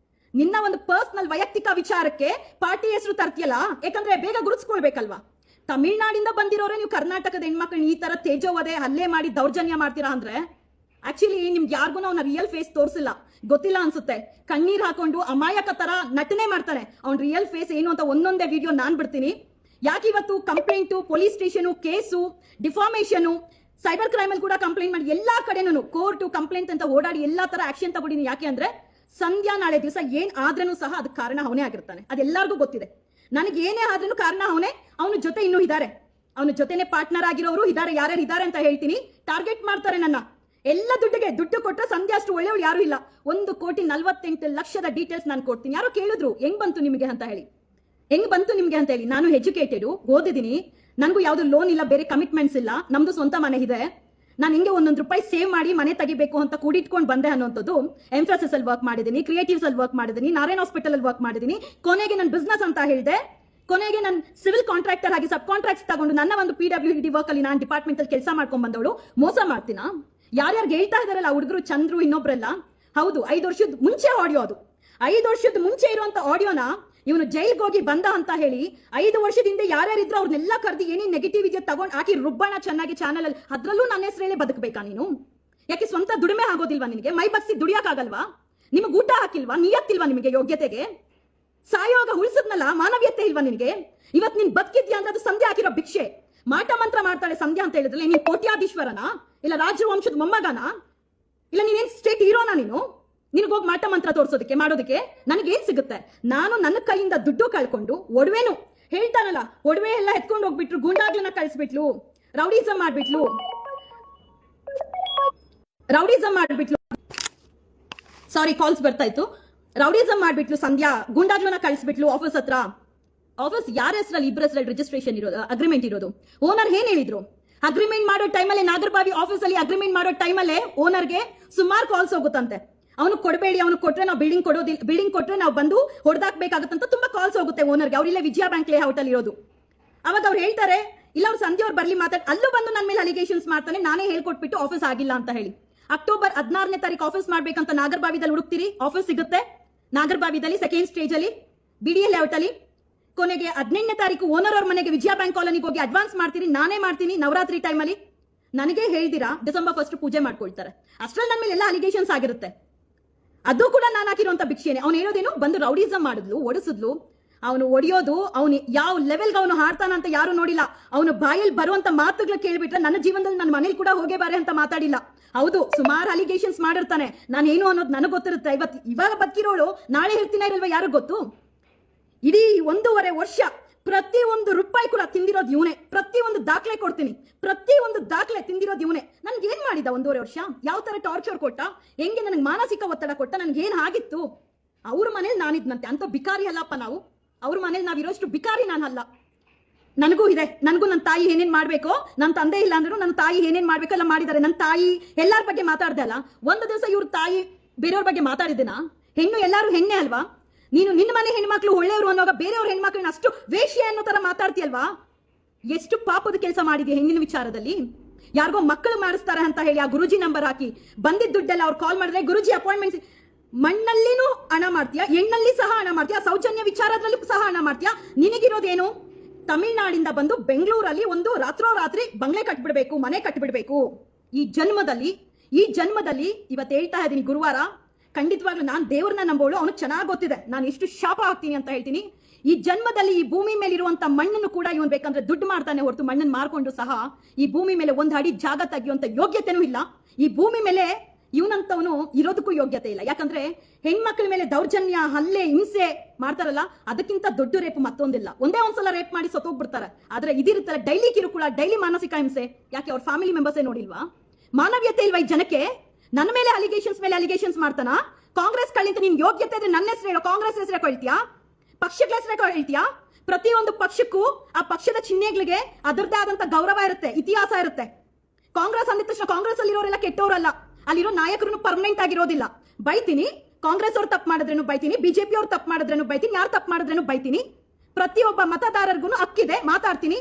ನಿನ್ನ ಒಂದು ಪರ್ಸನಲ್ ವೈಯಕ್ತಿಕ ವಿಚಾರಕ್ಕೆ ಪಾರ್ಟಿ ಹೆಸರು ತರ್ತಿಯಲ್ಲ, ಯಾಕಂದ್ರೆ ಬೇಗ ಗುರುತಿಸ್ಕೊಳ್ಬೇಕಲ್ವಾ? ತಮಿಳ್ನಾಡಿಂದ ಬಂದಿರೋರೆ ನೀವು ಕರ್ನಾಟಕದ ಹೆಣ್ಮಕ್ಳನ್ನ ಈ ತರ ತೇಜೋವಧೆ, ಹಲ್ಲೆ ಮಾಡಿ ದೌರ್ಜನ್ಯ ಮಾಡ್ತೀರಾ ಅಂದ್ರೆ ಆಕ್ಚುಲಿ ನಿಮ್ಗೆ ಯಾರಿಗೂ ಅವನ ರಿಯಲ್ ಫೇಸ್ ತೋರಿಸಿಲ್ಲ, ಗೊತ್ತಿಲ್ಲ ಅನ್ಸುತ್ತೆ. ಕಣ್ಣೀರ್ ಹಾಕೊಂಡು ಅಮಾಯಕ ತರ ನಟನೆ ಮಾಡ್ತಾನೆ. ಅವ್ನ ರಿಯಲ್ ಫೇಸ್ ಏನು ಅಂತ ಒಂದೊಂದೇ ವಿಡಿಯೋ ನಾನ್ ಬಿಡ್ತೀನಿ. ಯಾಕೆ ಇವತ್ತು complaint, police station, case, defamation, cyber crime ಅಲ್ಲಿ ಕೂಡ ಕಂಪ್ಲೇಂಟ್ ಮಾಡಿ ಎಲ್ಲಾ ಕಡೆನೂ ಕೋರ್ಟು ಕಂಪ್ಲೇಂಟ್ ಅಂತ ಓಡಾಡಿ ಎಲ್ಲಾ ತರ ಆಕ್ಷನ್ ತಗೊಂಡಿನಿ. ಯಾಕೆ ಅಂದ್ರೆ ಸಂಧ್ಯಾ ನಾಳೆ ದಿವಸ ಏನ್ ಆದ್ರೂ ಸಹ ಅದಕ್ಕೆ ಕಾರಣ ಅವನೇ ಆಗಿರ್ತಾನೆ. ಅದೆಲ್ಲರಿಗೂ ಗೊತ್ತಿದೆ. ನನಗೆ ಏನೇ ಆದ್ರೂ ಕಾರಣ ಅವನೇ. ಅವನ ಜೊತೆ ಇನ್ನೂ ಇದ್ದಾರೆ, ಅವನ ಜೊತೆನೆ ಪಾರ್ಟ್ನರ್ ಆಗಿರೋರು ಇದ್ದಾರೆ. ಯಾರ್ಯಾರು ಇದ್ದಾರೆ ಅಂತ ಹೇಳ್ತೀನಿ. ಟಾರ್ಗೆಟ್ ಮಾಡ್ತಾರೆ ನನ್ನ. ಎಲ್ಲ ದುಡ್ಡು ಕೊಟ್ಟರೆ ಸಂಧ್ಯಾ ಅಷ್ಟು ಒಳ್ಳೆಯವ್ರು ಯಾರು ಇಲ್ಲ. 1,48,00,000 ಡೀಟೇಲ್ಸ್ ನಾನು ಕೊಡ್ತೀನಿ. ಯಾರೋ ಕೇಳಿದ್ರು ಹೆಂಗ್ ಬಂತು ನಿಮಗೆ ಅಂತ ಹೇಳಿ. ನಾನು ಎಜುಕೇಟೆಡ್, ಓದಿದ್ದೀನಿ. ನನಗೂ ಯಾವ್ದು ಲೋನ್ ಇಲ್ಲ, ಬೇರೆ ಕಮಿಟ್ಮೆಂಟ್ಸ್ ಇಲ್ಲ. ನಮ್ದು ಸ್ವಂತ ಮನೆ ಇದೆ. ನಾನು ಹಿಂಗೆ ₹1 ಸೇವ್ ಮಾಡಿ ಮನೆ ತೆಗಿಬೇಕು ಅಂತ ಕೂಡಿಟ್ಕೊಂಡು ಬಂದೆ ಅನ್ನೋಂಥದ್ದು. ಎಂಫಸಿಸ್ ಅಲ್ಲಿ ವರ್ಕ್ ಮಾಡಿದ್ದೀನಿ, ಕ್ರಿಯೇಟಿವ್ಸ್ ಅಲ್ಲಿ ವರ್ಕ್ ಮಾಡಿದ್ದೀನಿ, ನಾರಾಯಣ ಹಾಸ್ಪಿಟಲ್ ಅಲ್ಲಿ ವರ್ಕ್ ಮಾಡಿದ್ದೀನಿ. ಕೊನೆಗೆ ನನ್ನ ಬಿಸ್ನೆಸ್ ಅಂತ ಹೇಳಿದೆ. ಕೊನೆಗೆ ನಾನು ಸಿವಿಲ್ ಕಾಂಟ್ರಾಕ್ಟರ್ ಆಗಿ ಸಬ್ ಕಾಂಟ್ರಾಕ್ಟ್ಸ್ ತಗೊಂಡು ನನ್ನ ಒಂದು PWD ವರ್ಕ್ ಅಲ್ಲಿ ನಾನು ಡಿಪಾರ್ಟ್ಮೆಂಟ್ ಅಲ್ಲಿ ಕೆಲಸ ಮಾಡ್ಕೊಂಡ್ ಬಂದವಳು ಮೋಸ ಮಾಡ್ತೀನಾ? ಯಾರ್ಯಾರು ಹೇಳ್ತಾ ಇದಾರಲ್ಲ ಹುಡುಗರು, ಚಂದ್ರು ಇನ್ನೊಬ್ರೆಲ್ಲ, ಹೌದು 5 ವರ್ಷದ ಮುಂಚೆ ಆಡಿಯೋ ಅದು. 5 ವರ್ಷದ ಮುಂಚೆ ಇರುವಂತ ಆಡಿಯೋನ ಇವನು ಜೈಲ್ಗೆ ಹೋಗಿ ಬಂದ ಅಂತ ಹೇಳಿ 5 ವರ್ಷದಿಂದ ಯಾರ್ಯಾರಿದ್ರು ಅವ್ರನ್ನೆಲ್ಲ ಕರೆದಿ ಏನೇನು ನೆಗೆಟಿವ್ ಇದೆಯೋ ತಗೊಂಡು ಹಾಕಿ ರುಬ್ಬಣ ಚೆನ್ನಾಗಿ ಚಾನಲ್ ಅಲ್ಲಿ. ಅದ್ರಲ್ಲೂ ನನ್ನ ಹೆಸರೇ ಬದುಕಬೇಕಾ ನೀನು? ಯಾಕೆ ಸ್ವಂತ ದುಡಿಮೆ ಆಗೋದಿಲ್ವಾ ನಿನಗೆ? ಮೈ ಬಗ್ಸಿ ದುಡಿಯಕ್ಕಾಗಲ್ವಾ? ನಿಮಗೆ ಊಟ ಹಾಕಿಲ್ವಾ? ನಿಯತ್ತಿಲ್ವಾ ನಿಮಗೆ ಯೋಗ್ಯತೆಗೆ? ಸಾಯೋಗ ಉಳಿಸದ್ನಲ್ಲ, ಮಾನವೀಯತೆ ಇಲ್ವಾ ನಿನಗೆ? ಇವತ್ ನೀನ್ ಬದುಕಿದ್ಯಾ ಅಂದ್ರೆ ಅದು ಸಂಧ್ಯಾ ಹಾಕಿರೋ ಭಿಕ್ಷೆ. ಮಾಟ ಮಂತ್ರ ಮಾಡ್ತಾಳೆ ಸಂಧ್ಯಾ ಅಂತ ಹೇಳಿದ್ರೆ ನೀನ್ ಕೋಟ್ಯಾಧೀಶ್ವರನ, ಇಲ್ಲ ರಾಜವಂಶದ ಮೊಮ್ಮಗನ, ಇಲ್ಲ ನೀನೇನ್ ಸ್ಟೇಟ್ ಹೀರೋನಾ? ನಿನಗೋಗಿ ಮಾಟ ಮಂತ್ರ ತೋರ್ಸೋದಕ್ಕೆ ಮಾಡೋದಕ್ಕೆ ನನಗೇನ್ ಸಿಗುತ್ತೆ? ನಾನು ನನ್ನ ಕೈಯಿಂದ ದುಡ್ಡು ಕಳ್ಕೊಂಡು ಒಡವೆನು ಹೇಳ್ತಾನಲ್ಲ, ಒಡವೆ ಎಲ್ಲ ಎತ್ಕೊಂಡು ಹೋಗ್ಬಿಟ್ರು, ಗೂಂಡಾಗ್ಲನ್ನ ಕಳಿಸ್ಬಿಟ್ಲು, ರೌಡಿಸಮ್ ಮಾಡ್ಬಿಟ್ಲು. ರೌಡಿಸಂ ಮಾಡ್ಬಿಟ್ಲು, ಸಾರಿ ಕಾಲ್ಸ್ ಬರ್ತಾ ಇತ್ತು. ರೌಡಿಸಂ ಮಾಡ್ಬಿಟ್ಲು ಸಂಧ್ಯಾ, ಗುಂಡಾಗ್ಲನ್ನ ಕಳಿಸ್ಬಿಟ್ಲು ಆಫೀಸ್ ಹತ್ರ. ಆಫೀಸ್ ಯಾರ ಹೆಸರಲ್ಲಿ? ಇಬ್ಬರ ಹೆಸರಲ್ಲಿ ರಿಜಿಸ್ಟ್ರೇಷನ್ ಇರೋದು, ಅಗ್ರಿಮೆಂಟ್ ಇರೋದು. ಓನರ್ ಏನ್ ಹೇಳಿದ್ರು? ಅಗ್ರಿಮೆಂಟ್ ಮಾಡೋ ಟೈಮಲ್ಲಿ ನಾಗರಬಾವಿ ಆಫೀಸ್ ಅಲ್ಲಿ ಅಗ್ರಿಮೆಂಟ್ ಮಾಡೋ ಟೈಮಲ್ಲೇ ಓನರ್ಗೆ ಸುಮಾರು ಕಾಲ್ಸ್ ಹೋಗುತ್ತಂತೆ. ಅವನು ಕೊಡಬೇಡಿ, ಅವನು ಕೊಟ್ರೆ ನಾವು ಬಿಲ್ಡಿಂಗ್ ಕೊಡೋದಿಲ್ಲ, ಬಿಲ್ಡಿಂಗ್ ಕೊಟ್ರೆ ನಾವು ಬಂದು ಹೊಡೆದಾಕ್ಬೇಕಾಗುತ್ತಂತ ತುಂಬಾ ಕಾಲ್ಸ್ ಹೋಗುತ್ತೆ ಓನರ್ಗೆ. ಅವ್ರಿಲ್ಲೇ ವಿಜಯ ಬ್ಯಾಂಕ್ ಲೇಔಟ್ ಅಲ್ಲಿ ಇರೋದು. ಅವಾಗ ಅವ್ರು ಹೇಳ್ತಾರೆ, ಇಲ್ಲ ಅವ್ರು ಸಂಧ್ಯಾ ಅವ್ರು ಬರ್ಲಿ ಮಾತಾಡ್, ಅಲ್ಲೂ ಬಂದು ನನ್ನ ಮೇಲೆ ಅಲಿಗೇಷನ್ಸ್ ಮಾಡ್ತಾನೆ, ನಾನೇ ಹೇಳ್ಕೊಟ್ಬಿಟ್ಟು ಆಫೀಸ್ ಆಗಿಲ್ಲ ಅಂತ ಹೇಳಿ. ಅಕ್ಟೋಬರ್ 16ನೇ ತಾರೀಕು ಆಫೀಸ್ ಮಾಡ್ಬೇಕಂತ ನಾಗರಬಾವಿದಲ್ಲಿ ಹುಡುಕ್ತಿರಿ, ಆಫೀಸ್ ಸಿಗುತ್ತೆ ನಾಗರಬಾವಿದಲ್ಲಿ ಸೆಕೆಂಡ್ ಸ್ಟೇಜ್ ಅಲ್ಲಿ ಬಿಡಿಎಲ್ ಲೇಔಟ್ ಅಲ್ಲಿ. ಕೊನೆಗೆ 18ನೇ ತಾರೀಕು ಓನರ್ ಅವ್ರ ಮನೆಗೆ ವಿಜಯ ಬ್ಯಾಂಕ್ ಕಾಲೋನಿಗೆ ಹೋಗಿ ಅಡ್ವಾನ್ಸ್ ಮಾಡ್ತೀರಿ, ನಾನೇ ಮಾಡ್ತೀನಿ ನವರಾತ್ರಿ ಟೈಮ್ ಅಲ್ಲಿ. ನನಗೆ ಹೇಳ್ದಿರಾ ಡಿಸೆಂಬರ್ 1 ಪೂಜೆ ಮಾಡ್ಕೊಳ್ತಾರೆ. ಅಷ್ಟ್ರಲ್ಲಿ ನನ್ನ ಮೇಲೆ ಎಲ್ಲ ಅಲಿಗೇಷನ್ಸ್ ಆಗಿರುತ್ತೆ. ಅದು ಕೂಡ ನಾನು ಹಾಕಿರುವಂತ ಭಿಕ್ಷೆನೆ. ಅವ್ನು ಹೇಳೋದೇನು, ಬಂದು ರೌಡಿಸಂ ಮಾಡಿದ್ಲು, ಓಡಿಸಿದ್ಲು. ಅವನು ಒಡೆಯೋದು, ಅವನು ಯಾವ ಲೆವೆಲ್ಗೆ ಅವನು ಹಾಡ್ತಾನಂತ ಯಾರು ನೋಡಿಲ್ಲ. ಅವನು ಬಾಯಲ್ಲಿ ಬರುವಂತ ಮಾತುಗಳು ಕೇಳ್ಬಿಟ್ರೆ ನನ್ನ ಜೀವನದಲ್ಲಿ ನನ್ನ ಮನೇಲಿ ಕೂಡ ಹೋಗೇ ಬಾರೆ ಅಂತ ಮಾತಾಡಿಲ್ಲ. ಹೌದು, ಸುಮಾರು ಅಲಿಗೇಷನ್ಸ್ ಮಾಡಿರ್ತಾನೆ. ನಾನು ಏನು ಅನ್ನೋದು ನನಗೆ ಗೊತ್ತಿರುತ್ತೆ. ಇವಾಗ ಬದುಕಿರೋಳು ನಾಳೆ ಹೇಳ್ತೀನ ಇರಲ್ವಾ ಯಾರಿಗ್ ಗೊತ್ತು? ಇಡೀ 1.5 ವರ್ಷ ಪ್ರತಿ ಒಂದು ರೂಪಾಯಿ ಕೂಡ ತಿಂದಿರೋದು ಇವನೇ. ಪ್ರತಿ ಒಂದು ದಾಖಲೆ ಕೊಡ್ತೀನಿ, ಪ್ರತಿ ಒಂದು ದಾಖಲೆ ತಿಂದಿರೋದು ಇವನೇ. ನನ್ಗೆ ಏನ್ ಮಾಡಿದ 1.5 ವರ್ಷ? ಯಾವ ತರ ಟಾರ್ಚರ್ ಕೊಟ್ಟ? ಹೆಂಗೆ ನನಗೆ ಮಾನಸಿಕ ಒತ್ತಡ ಕೊಟ್ಟ? ನನ್ಗೆ ಏನ್ ಆಗಿತ್ತು? ಅವ್ರ ಮನೇಲಿ ನಾನಿದ್ನಂತೆ, ಅಂತ ಬಿಕಾರಿ ಅಲ್ಲಪ್ಪ ನಾವು. ಅವ್ರ ಮನೇಲಿ ನಾವಿರೋಷ್ಟು ಬಿಕಾರಿ ನಾನಲ್ಲ. ನನಗೂ ಇದೆ, ನನಗೂ ನನ್ನ ತಾಯಿ ಏನೇನ್ ಮಾಡ್ಬೇಕೋ, ನನ್ನ ತಂದೆ ಇಲ್ಲ ಅಂದ್ರೂ ನನ್ನ ತಾಯಿ ಏನೇನ್ ಮಾಡ್ಬೇಕಲ್ಲ ಮಾಡಿದ್ದಾರೆ. ನನ್ನ ತಾಯಿ ಎಲ್ಲಾರ ಬಗ್ಗೆ ಮಾತಾಡ್ದೆ ಅಲ್ಲ. ಒಂದು ದಿವಸ ಇವ್ರ ತಾಯಿ ಬೇರೆಯವ್ರ ಬಗ್ಗೆ ಮಾತಾಡಿದ್ದೇನಾ? ಹೆಣ್ಣು ಎಲ್ಲಾರು ಹೆಣ್ಣೆ ಅಲ್ವಾ? ನೀನು ನಿನ್ನ ಮನೆ ಹೆಣ್ಮಕ್ಳು ಒಳ್ಳೆಯವರು ಅನ್ನೋವಾಗ ಬೇರೆಯವ್ರ ಹೆಣ್ಮಕ್ಳನ್ನ ಅಷ್ಟು ವೇಶ್ಯ ಅನ್ನೋ ತರ ಮಾತಾಡ್ತೀಯಲ್ವಾ? ಎಷ್ಟು ಪಾಪದ ಕೆಲಸ ಮಾಡಿದ್ಯಾ ಹೆಣ್ಣಿನ ವಿಚಾರದಲ್ಲಿ. ಯಾರಿಗೋ ಮಕ್ಕಳು ಮಾಡಿಸ್ತಾರೆ ಅಂತ ಹೇಳಿ ಆ ಗುರುಜಿ ನಂಬರ್ ಹಾಕಿ ಬಂದಿದ್ದ ದುಡ್ಡೆಲ್ಲ ಅವ್ರು ಕಾಲ್ ಮಾಡಿದ್ರೆ ಗುರುಜಿ ಅಪಾಯಿಂಟ್ಮೆಂಟ್, ಮಣ್ಣಲ್ಲಿನೂ ಹಣ ಮಾಡ್ತೀಯಾ, ಎಣ್ಣಲ್ಲಿ ಸಹ ಹಣ ಮಾಡ್ತೀಯಾ, ಸೌಜನ್ಯ ವಿಚಾರದಲ್ಲೂ ಸಹ ಹಣ ಮಾಡ್ತೀಯಾ. ನಿನಗಿರೋದೇನು? ತಮಿಳ್ನಾಡಿಂದ ಬಂದು ಬೆಂಗಳೂರಲ್ಲಿ ಒಂದು ರಾತ್ರೋರಾತ್ರಿ ಬಂಗ್ಲೆ ಕಟ್ಬಿಡ್ಬೇಕು, ಮನೆ ಕಟ್ಬಿಡ್ಬೇಕು. ಈ ಜನ್ಮದಲ್ಲಿ ಇವತ್ತು ಹೇಳ್ತಾ ಇದ್ದೀನಿ, ಗುರುವಾರ ಖಂಡಿತವಾಗ್ಲೂ ನಾನು ದೇವ್ರನ್ನ ನಂಬೋಳು, ಅವನು ಚೆನ್ನಾಗಿ ಗೊತ್ತಿದೆ ನಾನು ಎಷ್ಟು ಶಾಪ ಹಾಕ್ತೀನಿ ಅಂತ ಹೇಳ್ತೀನಿ. ಈ ಜನ್ಮದಲ್ಲಿ ಈ ಭೂಮಿ ಮೇಲೆ ಇರುವಂತ ಮಣ್ಣನ್ನು ಕೂಡ ಇವನ್ ಬೇಕಂದ್ರೆ ದುಡ್ಡು ಮಾಡ್ತಾನೆ ಹೊರತು ಮಣ್ಣನ್ನು ಮಾರ್ಕೊಂಡು ಸಹ ಈ ಭೂಮಿ ಮೇಲೆ ಒಂದು ಅಡಿ ಜಾಗ ತೆಗೆಯುವಂತ ಯೋಗ್ಯತೆನೂ ಇಲ್ಲ. ಈ ಭೂಮಿ ಮೇಲೆ ಇವನಂತವನು ಇರೋದಕ್ಕೂ ಯೋಗ್ಯತೆ ಇಲ್ಲ. ಯಾಕಂದ್ರೆ ಹೆಣ್ಮಕ್ಳ ಮೇಲೆ ದೌರ್ಜನ್ಯ, ಹಲ್ಲೆ, ಹಿಂಸೆ ಮಾಡ್ತಾರಲ್ಲ, ಅದಕ್ಕಿಂತ ದೊಡ್ಡ ರೇಪ್ ಮತ್ತೊಂದಿಲ್ಲ. ಒಂದೇ ಒಂದ್ಸಲ ರೇಪ್ ಮಾಡಿ ಸತ್ತೋಗ್ಬಿಡ್ತಾರೆ. ಆದ್ರೆ ಇದಿರುತ್ತಲ್ಲ ಡೈಲಿ ಕಿರುಕುಳ, ಡೈಲಿ ಮಾನಸಿಕ ಹಿಂಸೆ. ಯಾಕೆ ಅವ್ರ ಫ್ಯಾಮಿಲಿ ಮೆಂಬರ್ಸೇ ನೋಡಿಲ್ವಾ? ಮಾನವೀಯತೆ ಇಲ್ವಾ ಈ ಜನಕ್ಕೆ? ನನ್ನ ಮೇಲೆ ಅಲಿಗೇಷನ್ಸ್ ಮಾಡ್ತಾನ. ಕಾಂಗ್ರೆಸ್ ಕಳಿಂತ ನಿನ್ ಯೋಗ್ಯತೆ ಇದ್ರೆ ನನ್ನ ಹೆಸರು ಹೇಳೋ, ಕಾಂಗ್ರೆಸ್ ಹೆಸರೇ ಹೇಳ್ತೀಯಾ? ಪಕ್ಷಗಳ ಹೆಸರೇ ಹೇಳ್ತೀಯಾ? ಪ್ರತಿಯೊಂದು ಪಕ್ಷಕ್ಕೂ ಆ ಪಕ್ಷದ ಚಿಹ್ನೆಗಳಿಗೆ ಅದರದ್ದೇ ಆದಂತ ಗೌರವ ಇರುತ್ತೆ, ಇತಿಹಾಸ ಇರುತ್ತೆ. ಕಾಂಗ್ರೆಸ್ ಅಂದಿದ ತಕ್ಷಣ ಕಾಂಗ್ರೆಸ್ ಅಲ್ಲಿರೋರೆಲ್ಲ ಕೆಟ್ಟವರಲ್ಲ, ಅಲ್ಲಿರೋ ನಾಯಕರು ಪರ್ಮನೆಂಟ್ ಆಗಿರೋದಿಲ್ಲ. ಬೈತೀನಿ, ಕಾಂಗ್ರೆಸ್ ಅವ್ರು ತಪ್ಪು ಮಾಡಿದ್ರೇನು ಬೈತೀನಿ, ಬಿಜೆಪಿ ಅವ್ರು ತಪ್ಪು ಮಾಡಿದ್ರೇನು ಬೈತೀನಿ, ಯಾರು ತಪ್ಪು ಮಾಡಿದ್ರೇನು ಬೈತೀನಿ. ಪ್ರತಿಯೊಬ್ಬ ಮತದಾರರಿಗೂ ಅಕ್ಕಿದೆ, ಮಾತಾಡ್ತೀನಿ.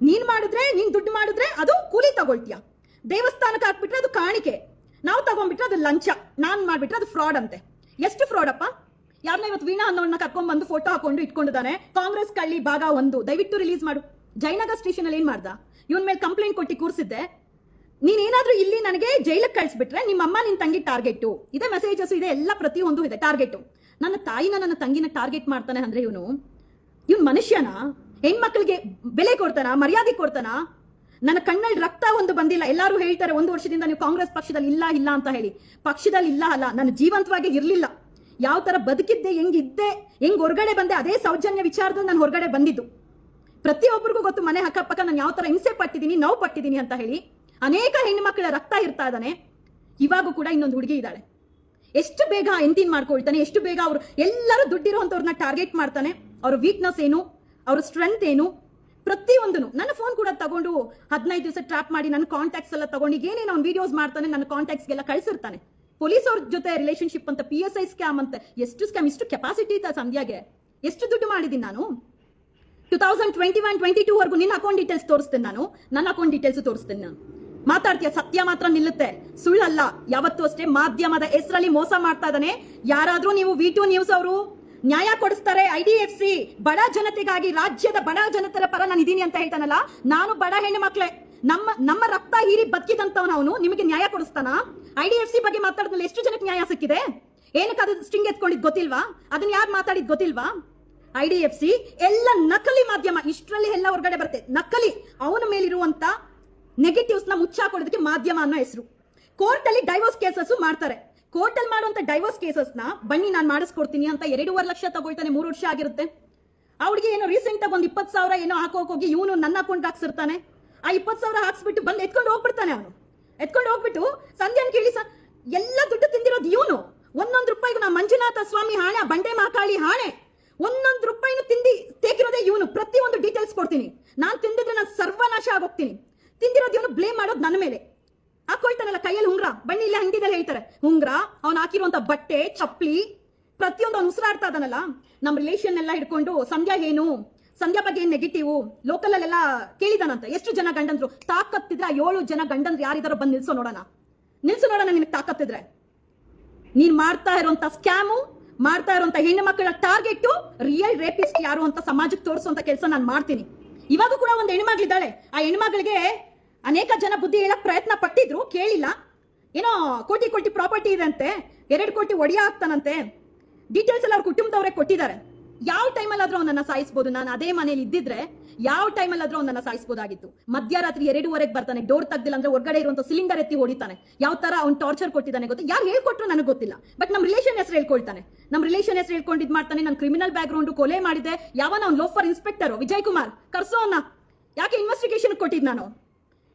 ನೀನ್ ಮಾಡಿದ್ರೆ, ನೀನ್ ದುಡ್ಡು ಮಾಡಿದ್ರೆ ಅದು ಕೂಲಿ ತಗೊಳ್ತೀಯ. ದೇವಸ್ಥಾನಕ್ಕೆ ಹಾಕ್ಬಿಟ್ರೆ ಅದು ಕಾಣಿಕೆ, ನಾವು ತಗೊಂಡ್ಬಿಟ್ರೆ ಅದು ಲಂಚ, ನಾನ್ ಮಾಡ್ಬಿಟ್ರೆ ಅದು ಫ್ರಾಡ್ ಅಂತೆ. ಎಷ್ಟು ಫ್ರಾಡ್ ಅಪ್ಪ? ಯಾರನ್ನ ಇವತ್ತು ವೀಣಾ ಅನ್ನೋನ್ನ ಕರ್ಕೊಂಡ್ ಬಂದು ಫೋಟೋ ಹಾಕೊಂಡು ಇಟ್ಕೊಂಡಿದ್ದಾನೆ. ಕಾಂಗ್ರೆಸ್ ಕಳ್ಳಿ ಭಾಗ 1 ದಯವಿಟ್ಟು ರಿಲೀಸ್ ಮಾಡು. ಜಯನಗರ್ ಸ್ಟೇಷನ್ ಅಲ್ಲಿ ಏನ್ ಮಾಡ್ದ? ಇವನ್ ಮೇಲೆ ಕಂಪ್ಲೇಂಟ್ ಕೊಟ್ಟು ಕೂರಿಸಿದ್ದೆ. ನೀನೇನಾದ್ರೂ ಇಲ್ಲಿ ನನಗೆ ಜೈಲಿಗೆ ಕಳಿಸ್ಬಿಟ್ರೆ ನಿಮ್ಮಮ್ಮ ನಿನ್ ತಂಗಿ ಟಾರ್ಗೆಟ್, ಇದೇ ಮೆಸೇಜಸ್ ಇದೆ, ಎಲ್ಲ ಪ್ರತಿಯೊಂದು ಇದೆ ಟಾರ್ಗೆಟ್. ನನ್ನ ತಾಯಿನ ನನ್ನ ತಂಗಿನ ಟಾರ್ಗೆಟ್ ಮಾಡ್ತಾನೆ ಅಂದ್ರೆ ಇವನ್ ಮನುಷ್ಯನ? ಹೆಣ್ಮಕ್ಳಿಗೆ ಬೆಲೆ ಕೊಡ್ತಾನ? ಮರ್ಯಾದೆ ಕೊಡ್ತಾನ? ನನ್ನ ಕಣ್ಣಲ್ಲಿ ರಕ್ತ ಒಂದು ಬಂದಿಲ್ಲ. ಎಲ್ಲರೂ ಹೇಳ್ತಾರೆ 1 ವರ್ಷದಿಂದ ನೀವು ಕಾಂಗ್ರೆಸ್ ಪಕ್ಷದಲ್ಲಿ ಇಲ್ಲ ಅಂತ ಹೇಳಿ. ಪಕ್ಷದಲ್ಲಿ ಇಲ್ಲ ಅಲ್ಲ, ನಾನು ಜೀವಂತವಾಗಿ ಇರ್ಲಿಲ್ಲ. ಯಾವ ತರ ಬದುಕಿದ್ದೆ, ಹೆಂಗಿದ್ದೆ, ಹೆಂಗ್ ಹೊರಗಡೆ ಬಂದೆ, ಅದೇ ಸೌಜನ್ಯ ವಿಚಾರದಲ್ಲಿ ನಾನು ಹೊರಗಡೆ ಬಂದಿದ್ದು. ಪ್ರತಿಯೊಬ್ಬರಿಗೂ ಗೊತ್ತು ಮನೆ ಅಕ್ಕಪಕ್ಕ ನಾನು ಯಾವ ತರ ಹಿಂಸೆ ಪಟ್ಟಿದ್ದೀನಿ, ನೋವು ಪಟ್ಟಿದ್ದೀನಿ ಅಂತ ಹೇಳಿ. ಅನೇಕ ಹೆಣ್ಣುಮಕ್ಕಳ ರಕ್ತ ಇರ್ತಾ ಇದ್ದಾನೆ. ಇವಾಗೂ ಕೂಡ ಇನ್ನೊಂದು ಹುಡುಗಿ ಇದ್ದಾಳೆ. ಎಷ್ಟು ಬೇಗ ಎಂಟಿನ್ ಮಾಡ್ಕೊಳ್ತಾನೆ, ಎಷ್ಟು ಬೇಗ ಅವರು ಎಲ್ಲರೂ ದುಡ್ಡಿರುವಂತವ್ರನ್ನ ಟಾರ್ಗೆಟ್ ಮಾಡ್ತಾನೆ. ಅವ್ರ ವೀಕ್ನೆಸ್ ಏನು, ಅವ್ರ ಸ್ಟ್ರೆಂತ್ ಏನು, ಪ್ರತಿಯೊಂದನು. ನನ್ನ ಫೋನ್ ಕೂಡ ತಗೊಂಡು 15 ದಿವಸ ಟ್ರಾಪ್ ಮಾಡಿ ನನ್ನ ಕಾಂಟ್ಯಾಕ್ಟ್ಸ್ ಎಲ್ಲ ತಗೊಂಡು ಏನೇನು ಅವ್ನು ವಿಡಿಯೋಸ್ ಮಾಡ್ತಾನೆ, ನನ್ನ ಕಾಂಟ್ಯಾಕ್ಟ್ಸ್ಗೆಲ್ಲ ಕಳಿಸಿರ್ತಾನೆ. ಪೊಲೀಸ್ ಅವ್ರ ಜೊತೆ ರಿಲೇಶನ್ಶಿಪ್ ಅಂತ, PSI ಸ್ಕ್ಯಾಮ್ ಅಂತ, ಎಷ್ಟು ಸ್ಕ್ಯಾಮ್, ಇಷ್ಟು ಕೆಪಾಸಿಟಿ ಇತ್ತ ಸಂಧ್ಯಾಗೆ? ಎಷ್ಟು ದುಡ್ಡು ಮಾಡಿದ್ದೀನಿ ನಾನು? 2021-22 ವರೆಗೂ ನಿನ್ನ ಅಕೌಂಟ್ ಡೀಟೇಲ್ಸ್ ತೋರಿಸ್ತೇನೆ ನಾನು, ನನ್ನ ಅಕೌಂಟ್ ಡೀಟೇಲ್ಸ್ ತೋರಿಸ್ತೇನೆ ನಾನು. ಮಾತಾಡ್ತೀಯ, ಸತ್ಯ ಮಾತ್ರ ನಿಲ್ಲುತ್ತೆ, ಸುಳ್ಳಲ್ಲ. ಯಾವತ್ತೂ ಅಷ್ಟೇ ಮಾಧ್ಯಮದ ಹೆಸರಲ್ಲಿ ಮೋಸ ಮಾಡ್ತಾ ಇದ್ದಾನೆ. ಯಾರಾದ್ರೂ ನೀವು V2 ನ್ಯೂಸ್ ಅವರು ನ್ಯಾಯ ಕೊಡಿಸ್ತಾರೆ, IDFC ಬಡ ಜನತೆಗಾಗಿ, ರಾಜ್ಯದ ಬಡ ಜನತೆಯ ಪರ ನಾನು ಇದೀನಿ ಅಂತ ಹೇಳ್ತಾನಲ್ಲ, ನಾನು ಬಡ ಹೆಣ್ಣು ಮಕ್ಳೆ, ನಮ್ಮ ರಕ್ತ ಹೀರಿ ಬದುಕಿದಂತವನು ಅವನು. ನಿಮಗೆ ನ್ಯಾಯ ಕೊಡಿಸ್ತಾನ? IDFC ಬಗ್ಗೆ ಮಾತಾಡಿದ್ಮೇಲೆ ಎಷ್ಟು ಜನಕ್ಕೆ ನ್ಯಾಯ ಸಿಕ್ಕಿದೆ? ಏನಕ್ಕೆ ಅದು ಸ್ಟ್ರಿಂಗ್ ಎತ್ಕೊಂಡಿದ್ ಗೊತ್ತಿಲ್ವಾ? ಅದನ್ನ ಯಾರು ಮಾತಾಡಿದ್ ಗೊತ್ತಿಲ್ವಾ? IDFC ಎಲ್ಲ ನಕಲಿ ಮಾಧ್ಯಮ. ಇಷ್ಟರಲ್ಲಿ ಎಲ್ಲ ಹೊರಗಡೆ ಬರುತ್ತೆ ನಕಲಿ. ಅವನ ಮೇಲಿರುವಂತ ನೆಗೆಟಿವ್ಸ್ ನ ಮುಚ್ಚಾಕೊಡೋದಕ್ಕೆ ಮಾಧ್ಯಮ ಅನ್ನೋ ಹೆಸರು. ಕೋರ್ಟ್ ಅಲ್ಲಿ ಡೈವೋರ್ಸ್ ಕೇಸಸ್ ಮಾಡ್ತಾರೆ. ಕೋರ್ಟ್ ಅಲ್ಲಿ ಮಾಡುವಂತ ಡೈವೋರ್ಸ್ ಕೇಸಸ್ ನ ಬನ್ನಿ ನಾನು ಮಾಡಿಸ್ಕೊಡ್ತೀನಿ ಅಂತ 2.5 ಲಕ್ಷ ತಗೊಳ್ತಾನೆ. 3 ವರ್ಷ ಆಗಿರುತ್ತೆ. ಅವಳಿಗೆ ಏನೋ ರೀಸೆಂಟ್ ಆಗಿ ಒಂದು 20,000 ಏನೋ ಹಾಕೋಕ್ ಹೋಗಿ ಇವನು ನನ್ನ ಅಕೌಂಟ್ ಹಾಕ್ಸಿರ್ತಾನೆ. ಆ 20,000 ಹಾಕ್ಸ್ಬಿಟ್ಟು ಬಂದು ಎತ್ಕೊಂಡು ಹೋಗ್ಬಿಡ್ತಾನೆ ಅವನು. ಎತ್ಕೊಂಡು ಹೋಗ್ಬಿಟ್ಟು ಸಂಧ್ಯಾನ್ ಕೇಳಿ ಎಲ್ಲ ದುಡ್ಡು ತಿಂದಿರೋದು ಇವನು. 1 ರೂಪಾಯಿಗೂ ನಾ ಮಂಜುನಾಥ ಸ್ವಾಮಿ ಹಾಣೆ, ಬಂಡೆ ಮಾಕಾಳಿ ಹಾಣೆ, 1 ರೂಪಾಯಿನೂ ತಿಂದಿ ತೇಕಿರೋದೇ ಇವನು. ಪ್ರತಿಯೊಂದು ಡೀಟೇಲ್ಸ್ ಕೊಡ್ತೀನಿ. ನಾನ್ ತಿಂದಿದ್ರೆ ನಾನು ಸರ್ವನಾಶ ಆಗೋಗ್ತೀನಿ. ತಿಂದಿರೋದು ಇವನು, ಬ್ಲೇಮ್ ಮಾಡೋದು ನನ್ನ ಮೇಲೆ. ಹಾಕೊಳ್ತಾನಲ್ಲ ಕೈಯಲ್ಲಿ ಉಂಗ್ರ, ಬನ್ನಿ ಇಲ್ಲ ಅಂಗಡಿದಲ್ಲಿ ಹೇಳ್ತಾರೆ ಉಂಗ್ರ, ಅವ್ನು ಹಾಕಿರುವಂತ ಬಟ್ಟೆ, ಚಪ್ಪಲಿ, ಪ್ರತಿಯೊಂದು ಅವ್ನು ಉಸಿರಾಡ್ತಾ ಇದಾನಲ್ಲ. ನಮ್ ರಿಲೇಷನ್ ಎಲ್ಲ ಹಿಡ್ಕೊಂಡು ಸಂಧ್ಯಾ ಏನು, ಸಂಧ್ಯಾ ಬಗ್ಗೆ ಏನ್ ನೆಗೆಟಿವ್ ಲೋಕಲ್ ಅಲ್ಲೆಲ್ಲ ಕೇಳಿದಾನಂತ. ಎಷ್ಟು ಜನ ಗಂಡಂದ್ರು ತಾಕತ್ತಿದ್ರೆ 7 ಜನ ಗಂಡಂದ್ರು ಯಾರಿದಾರೋ ಬಂದು ನಿಲ್ಸೋ ನೋಡೋಣ ನಿನಗೆ ತಾಕತ್ತಿದ್ರೆ. ನೀನ್ ಮಾಡ್ತಾ ಇರುವಂತ ಸ್ಕ್ಯಾಮು, ಮಾಡ್ತಾ ಇರುವಂತ ಹೆಣ್ಣು ಮಕ್ಕಳ ಟಾರ್ಗೆಟ್, ರಿಯಲ್ ರೇಪಿಸ್ಟ್ ಯಾರು ಅಂತ ಸಮಾಜಕ್ಕೆ ತೋರಿಸುವಂತ ಕೆಲಸ ನಾನು ಮಾಡ್ತೀನಿ. ಇವಾಗ ಕೂಡ ಒಂದು ಹೆಣ್ಮಗಳಿದ್ದಾಳೆ. ಆ ಹೆಣ್ಮಗಳಿಗೆ ಅನೇಕ ಜನ ಬುದ್ಧಿ ಹೇಳಕ್ ಪ್ರಯತ್ನ ಪಟ್ಟಿದ್ರು, ಕೇಳಿಲ್ಲ. ಏನೋ ಕೋಟಿ ಪ್ರಾಪರ್ಟಿ ಇದೆ ಅಂತೆ, 2 ಕೋಟಿ ಒಡೆಯ ಆಗ್ತಾನಂತೆ. ಡೀಟೇಲ್ಸ್ ಎಲ್ಲ ಅವ್ರ ಕುಟುಂಬದವರೇ ಕೊಟ್ಟಿದ್ದಾರೆ. ಯಾವ ಟೈಮಲ್ಲಾದ್ರೂ ಅವನನ್ನ ಸಾಯಿಸಬಹುದು. ನಾನು ಅದೇ ಮನೇಲಿ ಇದ್ದಿದ್ರೆ ಯಾವ ಟೈಮಲ್ಲಾದ್ರೂ ಅವನನ್ನ ಸಾಯಿಸಬಹುದಾಗಿತ್ತು. ಮಧ್ಯರಾತ್ರಿ 2:15 ಬರ್ತಾನೆ, ಡೋರ್ ತೆಗ್ದಿಲ್ಲ ಅಂದ್ರೆ ಹೊರಗಡೆ ಇರುವಂತ ಸಿಲಿಂಡರ್ ಎತ್ತಿ ಹೊಡಿತಾನೆ. ಯಾವ ತರ ಅವ್ನು ಟಾರ್ಚರ್ ಕೊಟ್ಟಿದ್ದಾನೆ ಗೊತ್ತಾ? ಯಾರು ಹೇಳ್ಕೊಟ್ರು ನನಗೆ ಗೊತ್ತಿಲ್ಲ. ಬಟ್ ನಮ್ಮ ರಿಲೇಷನ್ ಹೆಸರು ಹೇಳ್ಕೊಳ್ತಾನೆ. ನಮ್ಮ ರಿಲೇಷನ್ ಹೆಸರು ಹೇಳ್ಕೊಂಡು ಇದ್ ಮಾಡ್ತಾನೆ. ನನ್ನ ಕ್ರಿಮಿನಲ್ ಬ್ಯಾಕ್ ಗ್ರೌಂಡ್, ಕೊಲೆ ಮಾಡಿದೆ, ಯಾವನ ಅವ್ನು ಲೋಫರ್ ಇನ್ಸ್ಪೆಕ್ಟರ್ ವಿಜಯ್ ಕುಮಾರ್ ಕರ್ಸೋನ. ಯಾಕೆ ಇನ್ವೆಸ್ಟಿಗೇಷನ್ ಕೊಟ್ಟಿದ್ ನಾನು?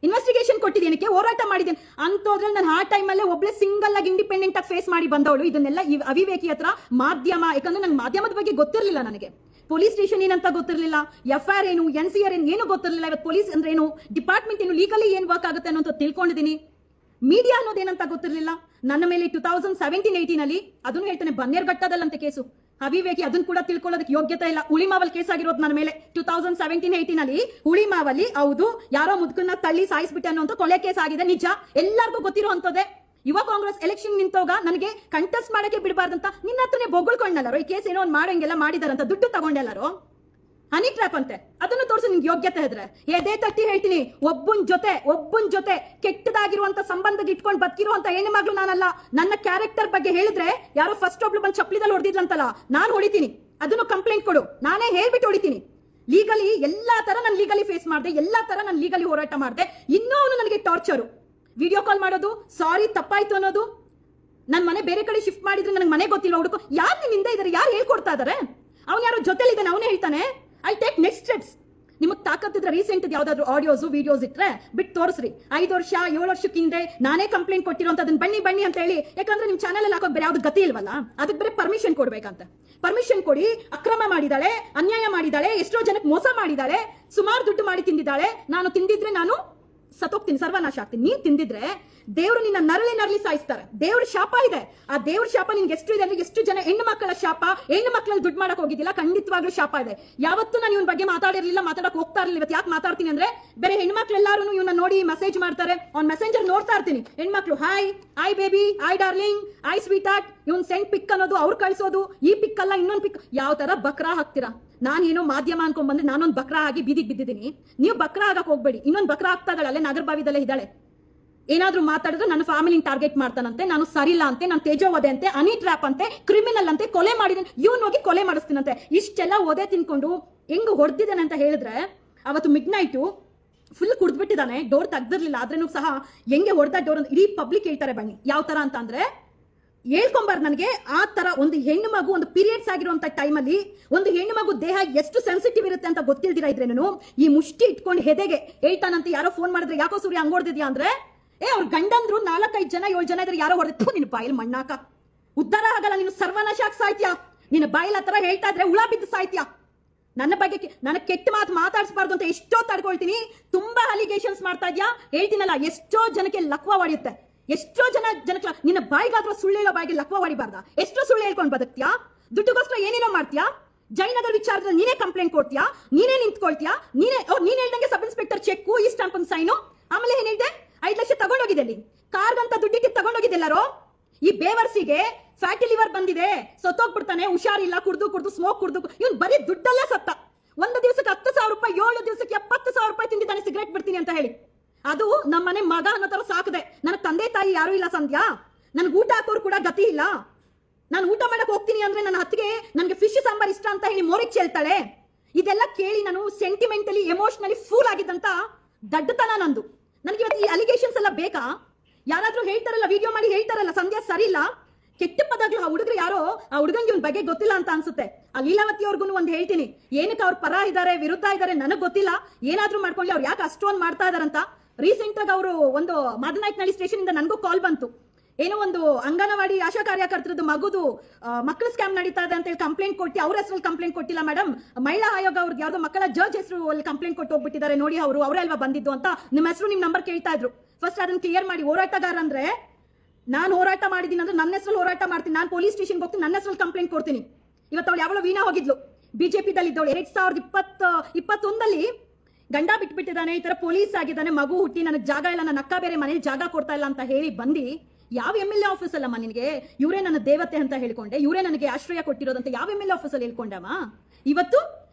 ಇನ್ವೆಸ್ಟಿಗೇಷನ್ ಕೊಟ್ಟಿದ್ದೇನಕ್ಕೆ? ಹೋರಾಟ ಮಾಡಿದ್ದೇನೆ ಅಂತೋದ್ರಲ್ಲಿ ನಾನು ಆ ಟೈಮಲ್ಲೇ ಒಬ್ಳೆ ಸಿಂಗಲ್ ಆಗಿ ಇಂಡಿಪೆಂಡೆಂಟ್ ಆಗಿ ಫೇಸ್ ಮಾಡಿ ಬಂದವಳು. ಇದನ್ನೆಲ್ಲ ಅವಿವೇಕಿ ಹತ್ರ ಮಾಧ್ಯಮ, ಯಾಕಂದ್ರೆ ನಂಗೆ ಮಾಧ್ಯಮದ ಬಗ್ಗೆ ಗೊತ್ತಿರಲಿಲ್ಲ. ನನಗೆ ಪೊಲೀಸ್ ಸ್ಟೇಷನ್ ಏನಂತ ಗೊತ್ತಿರಲಿಲ್ಲ, FIR ಏನು, NCR ಏನು ಗೊತ್ತಿರಲಿಲ್ಲ. ಇವತ್ತು ಪೊಲೀಸ್ ಅಂದ್ರೆ ಏನು, ಡಿಪಾರ್ಟ್ಮೆಂಟ್ ಏನು, ಲೀಗಲಿ ಏನ್ ವರ್ಕ್ ಆಗುತ್ತೆ ಅನ್ನೋ ತಿಳ್ಕೊಂಡಿದ್ದೀನಿ. ಮೀಡಿಯಾ ಅನ್ನೋದೇನಂತ ಗೊತ್ತಿರಲಿಲ್ಲ. ನನ್ನ ಮೇಲೆ 2017-18 ಅಲ್ಲಿ ಅದನ್ನು ಹೇಳ್ತಾನೆ, ಬನ್ನೇರ್ಘಟ್ಟದಲ್ಲಂತೆ ಕೇಸು. ಅವಿವೇಕಿ, ಅದನ್ನ ಕೂಡ ತಿಳ್ಕೊಳ್ಳೋದಕ್ಕೆ ಯೋಗ್ಯತೆ ಇಲ್ಲ. ಉಳಿಮಾವಲ್ ಕೇಸ್ ಆಗಿರೋದು ನನ್ನ ಮೇಲೆ 2017-18 ಅಲ್ಲಿ. ಉಳಿಮಾವಲಿ ಹೌದು, ಯಾರೋ ಮುದುಕನ್ನ ತಳ್ಳಿ ಸಾಯಿಸ್ಬಿಟ್ಟೆ ಅನ್ನೋ ಕೊಲೆ ಕೇಸ್ ಆಗಿದೆ, ನಿಜ, ಎಲ್ಲರಿಗೂ ಗೊತ್ತಿರೋ ಅಂತದೇ. ಯುವ ಕಾಂಗ್ರೆಸ್ ಎಲೆಕ್ಷನ್ ನಿಂತೋಗ ನನಗೆ ಕಂಟೆಸ್ಟ್ ಮಾಡಕ್ಕೆ ಬಿಡಬಾರ್ದಂತ ನಿನ್ನ ಹತ್ರನೇ ಬೊಗಳ್ಕೊಂಡಲ್ಲಾರೋ. ಈ ಕೇಸ್ ಏನೋ ಒಂದು ಮಾಡಂಗೆಲ್ಲ ಮಾಡಿದಾರಂತ, ದುಡ್ಡು ತಗೊಂಡೆಲ್ಲಾರೋ. ಹನಿ ಟ್ರ್ಯಾಪ್ ಅಂತೆ, ಅದನ್ನು ತೋರಿಸಿ ನಿಮ್ಗೆ ಯೋಗ್ಯತೆ ಇದ್ರೆ. ಎದೆ ತಟ್ಟಿ ಹೇಳ್ತೀನಿ, ಒಬ್ಬನ್ ಜೊತೆ ಕೆಟ್ಟದಾಗಿರುವಂತ ಸಂಬಂಧ ಇಟ್ಕೊಂಡು ಬದುಕಿರುವಂತ ಹೆಣ್ಣು ಮಗಳು ನಾನಲ್ಲ. ನನ್ನ ಕ್ಯಾರೆಕ್ಟರ್ ಬಗ್ಗೆ ಹೇಳಿದ್ರೆ ಯಾರೋ ಫಸ್ಟ್ ಒಬ್ಳು ಬಂದು ಚಪ್ಪಲಿದಲ್ಲಿ ಹೊಡೆದಿದ್ಲಂತಲ್ಲ, ನಾನು ಹೊಡಿತೀನಿ. ಅದನ್ನು ಕಂಪ್ಲೇಂಟ್ ಕೊಡು, ನಾನೇ ಹೇಳ್ಬಿಟ್ಟು ಹೊಡಿತೀನಿ. ಲೀಗಲಿ ಎಲ್ಲಾ ತರ ನಾನು ಲೀಗಲಿ ಫೇಸ್ ಮಾಡಿದೆ, ಎಲ್ಲಾ ತರ ನಾನು ಲೀಗಲಿ ಹೋರಾಟ ಮಾಡಿದೆ. ಇನ್ನೂ ಅವನು ನನಗೆ ಟಾರ್ಚರು, ವಿಡಿಯೋ ಕಾಲ್ ಮಾಡೋದು, ಸಾರಿ ತಪ್ಪಾಯ್ತು ಅನ್ನೋದು. ನನ್ನ ಮನೆ ಬೇರೆ ಕಡೆ ಶಿಫ್ಟ್ ಮಾಡಿದ್ರೆ ನನಗೆ ಮನೆ ಗೊತ್ತಿಲ್ಲ, ಹುಡುಕು ಯಾರು ನಿನ್ನಿಂದ ಇದಾರೆ, ಯಾರು ಹೇಳ್ಕೊಡ್ತಾ ಇದಾರೆ? ಅವ್ನು ಯಾರೋ ಜೊತೆಲಿದ್ದಾನೆ, ಅವನೇ ಹೇಳ್ತಾನೆ ಐ ಟೇಕ್ ನೆಕ್ಸ್ಟ್ ಸ್ಟೆಪ್ಸ್. ನಿಮಗೆ ತಾಕತ್ತಿದ್ರೆ ರೀಸೆಂಟ್ ಯಾವ್ದಾದ್ರು ಆಡಿಯೋಸ್ ವಿಡಿಯೋಸ್ ಇಟ್ರೆ ಬಿಟ್ಟು ತೋರಿಸ್ರಿ. 5 ವರ್ಷ 7 ವರ್ಷಕ್ಕಿಂದೆ ನಾನೇ ಕಂಪ್ಲೇಂಟ್ ಕೊಟ್ಟಿರೋಂತ ಅದನ್ನ ಬನ್ನಿ ಅಂತ ಹೇಳಿ. ಯಾಕಂದ್ರೆ ನಿಮ್ ಚಾನೆಲ್ ಅಲ್ಲಿ ಹಾಕೋಕ್ ಬೇರೆ ಯಾವ್ದು ಗತಿ ಇಲ್ವಲ್ಲ, ಅದಕ್ಕೆ ಬೇರೆ ಪರ್ಮಿಷನ್ ಕೊಡ್ಬೇಕಂತ. ಪರ್ಮಿಷನ್ ಕೊಡಿ. ಅಕ್ರಮ ಮಾಡಿದಾಳೆ, ಅನ್ಯಾಯ ಮಾಡಿದಾಳೆ, ಎಷ್ಟೋ ಜನಕ್ಕೆ ಮೋಸ ಮಾಡಿದಾಳೆ, ಸುಮಾರು ದುಡ್ಡು ಮಾಡಿ ತಿಂದಿದ್ದಾಳೆ. ನಾನು ತಿಂದಿದ್ರೆ ನಾನು ಸತ್ತೋಗ್ತೀನಿ, ಸರ್ವನಾಶ ಆಗ್ತೀನಿ. ನೀನ್ ತಿಂದಿದ್ರೆ ದೇವರು ನಿನ್ನ ನರಳಿ ಸಾಯಿಸ್ತಾರೆ. ದೇವ್ರ ಶಾಪ ಇದೆ. ಆ ದೇವ್ರ ಶಾಪ ನಿನ್ಗೆ ಎಷ್ಟು ಇದೆ ಅಂದ್ರೆ, ಎಷ್ಟು ಜನ ಹೆಣ್ಣು ಮಕ್ಕಳ ಶಾಪ, ಹೆಣ್ಣು ಮಕ್ಕಳಲ್ಲಿ ದುಡ್ಡು ಮಾಡಕ್ ಹೋಗಿದ್ದಿಲ್ಲ, ಖಂಡಿತವಾಗ್ಲೂ ಶಾಪ ಇದೆ. ಯಾವತ್ತೂ ನಾನು ಇವನ್ ಬಗ್ಗೆ ಮಾತಾಡಿರ್ಲಿಲ್ಲ, ಮಾತಾಡಕ್ ಹೋಗ್ತಾ ಇರಲಿಲ್ಲ. ಇವತ್ತು ಯಾಕೆ ಮಾತಾಡ್ತೀನಿ ಅಂದ್ರೆ, ಬೇರೆ ಹೆಣ್ಮಕ್ಳು ಎಲ್ಲಾರು ಇವನ್ನ ನೋಡಿ ಮೆಸೇಜ್ ಮಾಡ್ತಾರೆ. ಅವ್ನ್ ಮೆಸೆಂಜರ್ ನೋಡ್ತಾ ಇರ್ತೀನಿ. ಹೆಣ್ಮಕ್ಳು hi baby, hi darling, hi sweetheart, ಇವನ್ ಸೆಂಡ್ ಪಿಕ್ ಅನ್ನೋದು, ಅವ್ರು ಕಳ್ಸೋದು. ಈ ಪಿಕ್ ಅಲ್ಲ ಇನ್ನೊಂದು ಪಿಕ್. ಯಾವ ತರ ಬಕ್ರಾ ಹಾಕ್ತೀರಾ? ನಾನೇನೋ ಮಾಧ್ಯಮ ಅನ್ಕೊಂಡ್ ಬಂದ್ರೆ ನಾನೊಂದು ಬಕ್ರಾ ಆಗಿ ಬೀದಿಗೆ ಬಿದ್ದಿದ್ದೀನಿ. ನೀವು ಬಕ್ರಾ ಆಗಕ್ ಹೋಗ್ಬೇಡಿ. ಇನ್ನೊಂದು ಬಕ್ರಾ ಆಗ್ತಾ ಇದ್ದಾಳೆ, ಅಲ್ಲೇ ನಾಗರಬಾವಿದಲ್ಲೇ ಇದ್ದಾಳೆ. ಏನಾದ್ರೂ ಮಾತಾಡಿದ್ರೆ ನನ್ನ ಫ್ಯಾಮಿಲಿನ ಟಾರ್ಗೆಟ್ ಮಾಡ್ತಾನಂತೆ, ನಾನು ಸರಿಲ್ಲ ಅಂತೆ, ನಾನು ತೇಜೋವಧೆ ಅಂತೆ, ಹನಿ ಟ್ರ್ಯಾಪ್ ಅಂತೆ, ಕ್ರಿಮಿನಲ್ ಅಂತೆ, ಕೊಲೆ ಮಾಡಿದ್ದೀನಿ, ಇವನ್ ಹೋಗಿ ಕೊಲೆ ಮಾಡಿಸ್ತೀನಂತೆ. ಇಷ್ಟೆಲ್ಲ ಓದೆ ತಿನ್ಕೊಂಡು ಹೆಂಗ್ ಹೊಡೆದಿದ್ದಾನೆ ಅಂತ ಹೇಳಿದ್ರೆ, ಅವತ್ತು ಮಿಡ್ ನೈಟು ಫುಲ್ ಕುಡ್ದ್ಬಿಟ್ಟಿದ್ದಾನೆ, ಡೋರ್ ತೆಗ್ದಿರ್ಲಿಲ್ಲ. ಆದ್ರೂ ಸಹ ಹೆಂಗೆ ಹೊಡೆದ ಡೋರ್ ಅಂತ ಇಡೀ ಪಬ್ಲಿಕ್ ಹೇಳ್ತಾರೆ. ಬನ್ನಿ ಯಾವ ತರ ಅಂತ ಅಂದ್ರೆ, ಹೇಳ್ಕೊಂಬಾರ್ದು ನನಗೆ. ಆ ತರ ಒಂದು ಹೆಣ್ಣು ಮಗು, ಒಂದು ಪೀರಿಯಡ್ಸ್ ಆಗಿರುವಂತ ಟೈಮಲ್ಲಿ ಒಂದು ಹೆಣ್ಣು ಮಗು ದೇಹ ಎಷ್ಟು ಸೆನ್ಸಿಟಿವ್ ಇರುತ್ತೆ ಅಂತ ಗೊತ್ತಿಲ್ದಿರ ಇದ್ರೇನು ಈ ಮುಷ್ಟಿ ಇಟ್ಕೊಂಡು ಹೆದೆಗೆ ಹೇಳ್ತಾನಂತೆ. ಯಾರೋ ಫೋನ್ ಮಾಡಿದ್ರೆ, ಯಾಕೋ ಸೂರ್ಯ ಹಂಗ್ ಹೊಡೆದಿದ್ಯಾ ಅಂದ್ರೆ, ಅವ್ರ ಗಂಡಂದ್ರು 4-5 ಜನ 7 ಜನ ಇದ್ರೆ ಯಾರೋ ಹೊಡೆದು ನಿನ್ನ ಬಾಯಲ್ಲಿ ಮಣ್ಣಾಕ ಉದ್ಧಾರ ಆಗಲ್ಲ, ನೀನು ಸರ್ವನಾಶ ಆಗಿ ಸಾಯ್ತ್ಯಾ. ನಿನ್ನ ಬಾಯಿಲ್ ಹತ್ರ ಹೇಳ್ತಾ ಇದ್ರೆ ಹುಳ ಬಿದ್ದು ಸಾಯ್ತ್ಯಾ. ನನ್ನ ಬಗ್ಗೆ ನನಗೆ ಕೆಟ್ಟ ಮಾತು ಮಾತಾಡಿಸಬಾರ್ದು ಅಂತ ಎಷ್ಟೋ ತಡ್ಕೊಳ್ತೀನಿ. ತುಂಬಾ ಅಲಿಗೇಷನ್ಸ್ ಮಾಡ್ತಾ ಇದ್ಯಾ, ಹೇಳ್ತೀನಲ್ಲ, ಎಷ್ಟೋ ಜನಕ್ಕೆ ಲಕ್ವ ಹೊಡೆಯುತ್ತೆ. ಎಷ್ಟೋ ಜನಕ್ಕೆ ನಿನ್ನ ಬಾಯಿಗಾದ್ರೂ ಸುಳ್ಳು ಹೇಳೋ ಬಾಯಿಗೆ ಲಕ್ವ ಹೊಡಿಬಾರ್ದ? ಎಷ್ಟೋ ಸುಳ್ಳು ಹೇಳ್ಕೊಂಡು ಬದುಕ್ತ್ಯಾ, ದುಡ್ಡುಗೋಸ್ಕರ ಏನೇನೋ ಮಾಡ್ತೀಯಾ. ಜಯನಗರ ವಿಚಾರದಲ್ಲಿ ನೀನೇ ಕಂಪ್ಲೇಂಟ್ ಕೊಡ್ತೀಯಾ, ನೀನೇ ನಿಂತ್ಕೊಳ್ತೀಯಾ, ನೀನ್ ಹೇಳ್ದಂಗೆ ಸಬ್ ಇನ್ಸ್ಪೆಕ್ಟರ್ ಚೆಕ್, ಈ ಸ್ಟಾಂಪ್ ಸೈನು, ಆಮೇಲೆ ಏನ್ ಹೇಳಿದೆ 5 ಲಕ್ಷ ತಗೊಂಡೋಗಿದೆ. ಅಲ್ಲಿ ಕಾರ್ಗಂತ ದುಡ್ಡಿಗೆ ತಗೊಂಡೋಗಿದೆ ಎಲ್ಲಾರೋ. ಈ ಬೇವರ್ಸಿಗೆ ಫ್ಯಾಟಿ ಲಿವರ್ ಬಂದಿದೆ, ಸತ್ತೋಗ್ಬಿಡ್ತಾನೆ, ಹುಷಾರಿಲ್ಲ, ಕುಡ್ದು ಸ್ಮೋಕ್ ಕುಡ್ದು ಇವನ್ ಬರೀ ದುಡ್ಡಲ್ಲೇ ಸತ್ತ. ಒಂದು ದಿವಸಕ್ಕೆ 10,000 ರೂಪಾಯಿ, 7 ದಿವಸಕ್ಕೆ 70,000 ರೂಪಾಯಿ ತಿಂದಿದ್ದಾನೆ ಸಿಗರೇಟ್ ಬಿಡ್ತೀನಿ ಅಂತ ಹೇಳಿ. ಅದು ನಮ್ಮನೆ ಮಗ ಅನ್ನೋ ತರ ಸಾಕದೆ. ನನಗೆ ತಂದೆ ತಾಯಿ ಯಾರು ಇಲ್ಲ ಸಂಧ್ಯಾ, ನನ್ಗೆ ಊಟ ಹಾಕೋರು ಕೂಡ ಗತಿ ಇಲ್ಲ. ನಾನು ಊಟ ಮಾಡಕ್ ಹೋಗ್ತೀನಿ ಅಂದ್ರೆ ನನ್ನ ಹತ್ತಿಗೆ ನನಗೆ ಫಿಶ್ ಸಾಂಬಾರ್ ಇಷ್ಟ ಅಂತ ಹೇಳಿ ಮೋರಿಗೆ ಚೆಲ್ತಾಳೆ. ಇದೆಲ್ಲ ಕೇಳಿ ನಾನು ಸೆಂಟಿಮೆಂಟಲಿ ಎಮೋಷನಲಿ ಫೂಲ್ ಆಗಿದ್ದಂತ ದಡ್ಡತನ ನಂದು. ನನಗೆ ಇವತ್ತು ಈ ಅಲಿಗೇಷನ್ಸ್ ಎಲ್ಲ ಬೇಕಾ? ಯಾರಾದ್ರೂ ಹೇಳ್ತಾರಲ್ಲ, ವಿಡಿಯೋ ಮಾಡಿ ಹೇಳ್ತಾರಲ್ಲ ಸಂಧ್ಯಾ ಸರಿ ಇಲ್ಲ, ಕೆಟ್ಟ ಪದಗಳು. ಆ ಹುಡುಗರು ಯಾರೋ, ಆ ಹುಡುಗಂಗೆ ಇವ್ನ ಬಗ್ಗೆ ಗೊತ್ತಿಲ್ಲ ಅಂತ ಅನ್ಸುತ್ತೆ. ಆ ಲೀಲಾವತಿ ಅವ್ರಿಗೂ ಒಂದು ಹೇಳ್ತೀನಿ, ಏನಕ್ಕೆ ಅವ್ರ ಪರ ಇದ್ದಾರೆ ವಿರುದ್ಧ ಇದ್ದಾರೆ ನನಗೆ ಗೊತ್ತಿಲ್ಲ, ಏನಾದ್ರೂ ಮಾಡ್ಕೊಳ್ಳಿ, ಅವ್ರು ಯಾಕೆ ಅಷ್ಟೊಂದು ಮಾಡ್ತಾ ಇದಾರಂತ ರೀಸೆಂಟ್ ಆಗಿ ಅವರು ಒಂದು ಮಾದನಾಯಕನಹಳ್ಳಿ ಸ್ಟೇಷನ್ ಇಂದ ನನಗೂ ಕಾಲ್ ಬಂತು. ಏನೋ ಒಂದು ಅಂಗನವಾಡಿ ಆಶಾ ಕಾರ್ಯಕರ್ತರದ್ದು ಮಗುದು ಮಕ್ಕಳ ಸ್ಕ್ಯಾಮ್ ನಡೀತಾ ಇದೆ ಅಂತ ಹೇಳಿ ಕಂಪ್ಲೇಂಟ್ ಕೊಟ್ಟು ಅವ್ರ ಹೆಸರಲ್ಲಿ ಕಂಪ್ಲೇಂಟ್ ಕೊಟ್ಟಿಲ್ಲ ಮೇಡಮ್, ಮಹಿಳಾ ಆಯೋಗ ಅವ್ರಿಗೆ ಯಾವ್ದೋ ಮಕ್ಕಳ ಜಡ್ಜ್ ಹೆಸರು ಅಲ್ಲಿ ಕಂಪ್ಲೇಂಟ್ ಕೊಟ್ಟು ಹೋಗ್ಬಿಟ್ಟಿದ್ದಾರೆ ನೋಡಿ, ಅವರೇ ಅಲ್ವಾ ಬಂದಿದ್ದು ಅಂತ ನಿಮ್ಮ ಹೆಸರು ನಿಮ್ಮ ನಂಬರ್ ಕೇಳ್ತಾ ಇದ್ರು. ಫಸ್ಟ್ ಅದನ್ನ ಕ್ಲಿಯರ್ ಮಾಡಿ. ಹೋರಾಟಗಾರ ಅಂದ್ರೆ ನಾನು ಹೋರಾಟ ಮಾಡಿದ್ದೀನಿ ಅಂದ್ರೆ ನನ್ನ ಹೆಸರಲ್ಲಿ ಹೋರಾಟ ಮಾಡ್ತೀನಿ. ನಾನು ಪೊಲೀಸ್ ಸ್ಟೇಷನ್ಗೆ ಹೋಗ್ತೀನಿ, ನನ್ನ ಹೆಸರಲ್ಲಿ ಕಂಪ್ಲೇಂಟ್ ಕೊಡ್ತೀನಿ. ಇವತ್ತು ಅವಳು ಯಾವಳು ವೀಣಾ ಹೋಗಿದ್ಲು, ಬಿಜೆಪಿದಲ್ಲಿ ಇದ್ದವಳು. 2021 ಗಂಡ ಬಿಟ್ಬಿಟ್ಟಿದ್ದಾನೆ, ಈ ತರ ಪೊಲೀಸ್ ಆಗಿದ್ದಾನೆ, ಮಗು ಹುಟ್ಟಿ ನನಗೆ ಜಾಗ ಇಲ್ಲ, ನನ್ನ ಅಕ್ಕ ಬೇರೆ ಮನೇಲಿ ಜಾಗ ಕೊಡ್ತಾ ಇಲ್ಲ ಅಂತ ಹೇಳಿ ಬಂದು ಯಾವ MLA ಆಫೀಸ್ ಅಲ್ಲಮ್ಮ ನಿನಗೆ, ಇವರೇ ನನ್ನ ದೇವತೆ ಅಂತ ಹೇಳ್ಕೊಂಡೆ, ಇವರೇ ನನಗೆ ಆಶ್ರಯ ಕೊಟ್ಟಿರೋದಂತ ಯಾವ MLA ಆಫೀಸ್ ಅಲ್ಲಿ ಹೇಳ್ಕೊಂಡಮ್ಮ. ಇವತ್ತು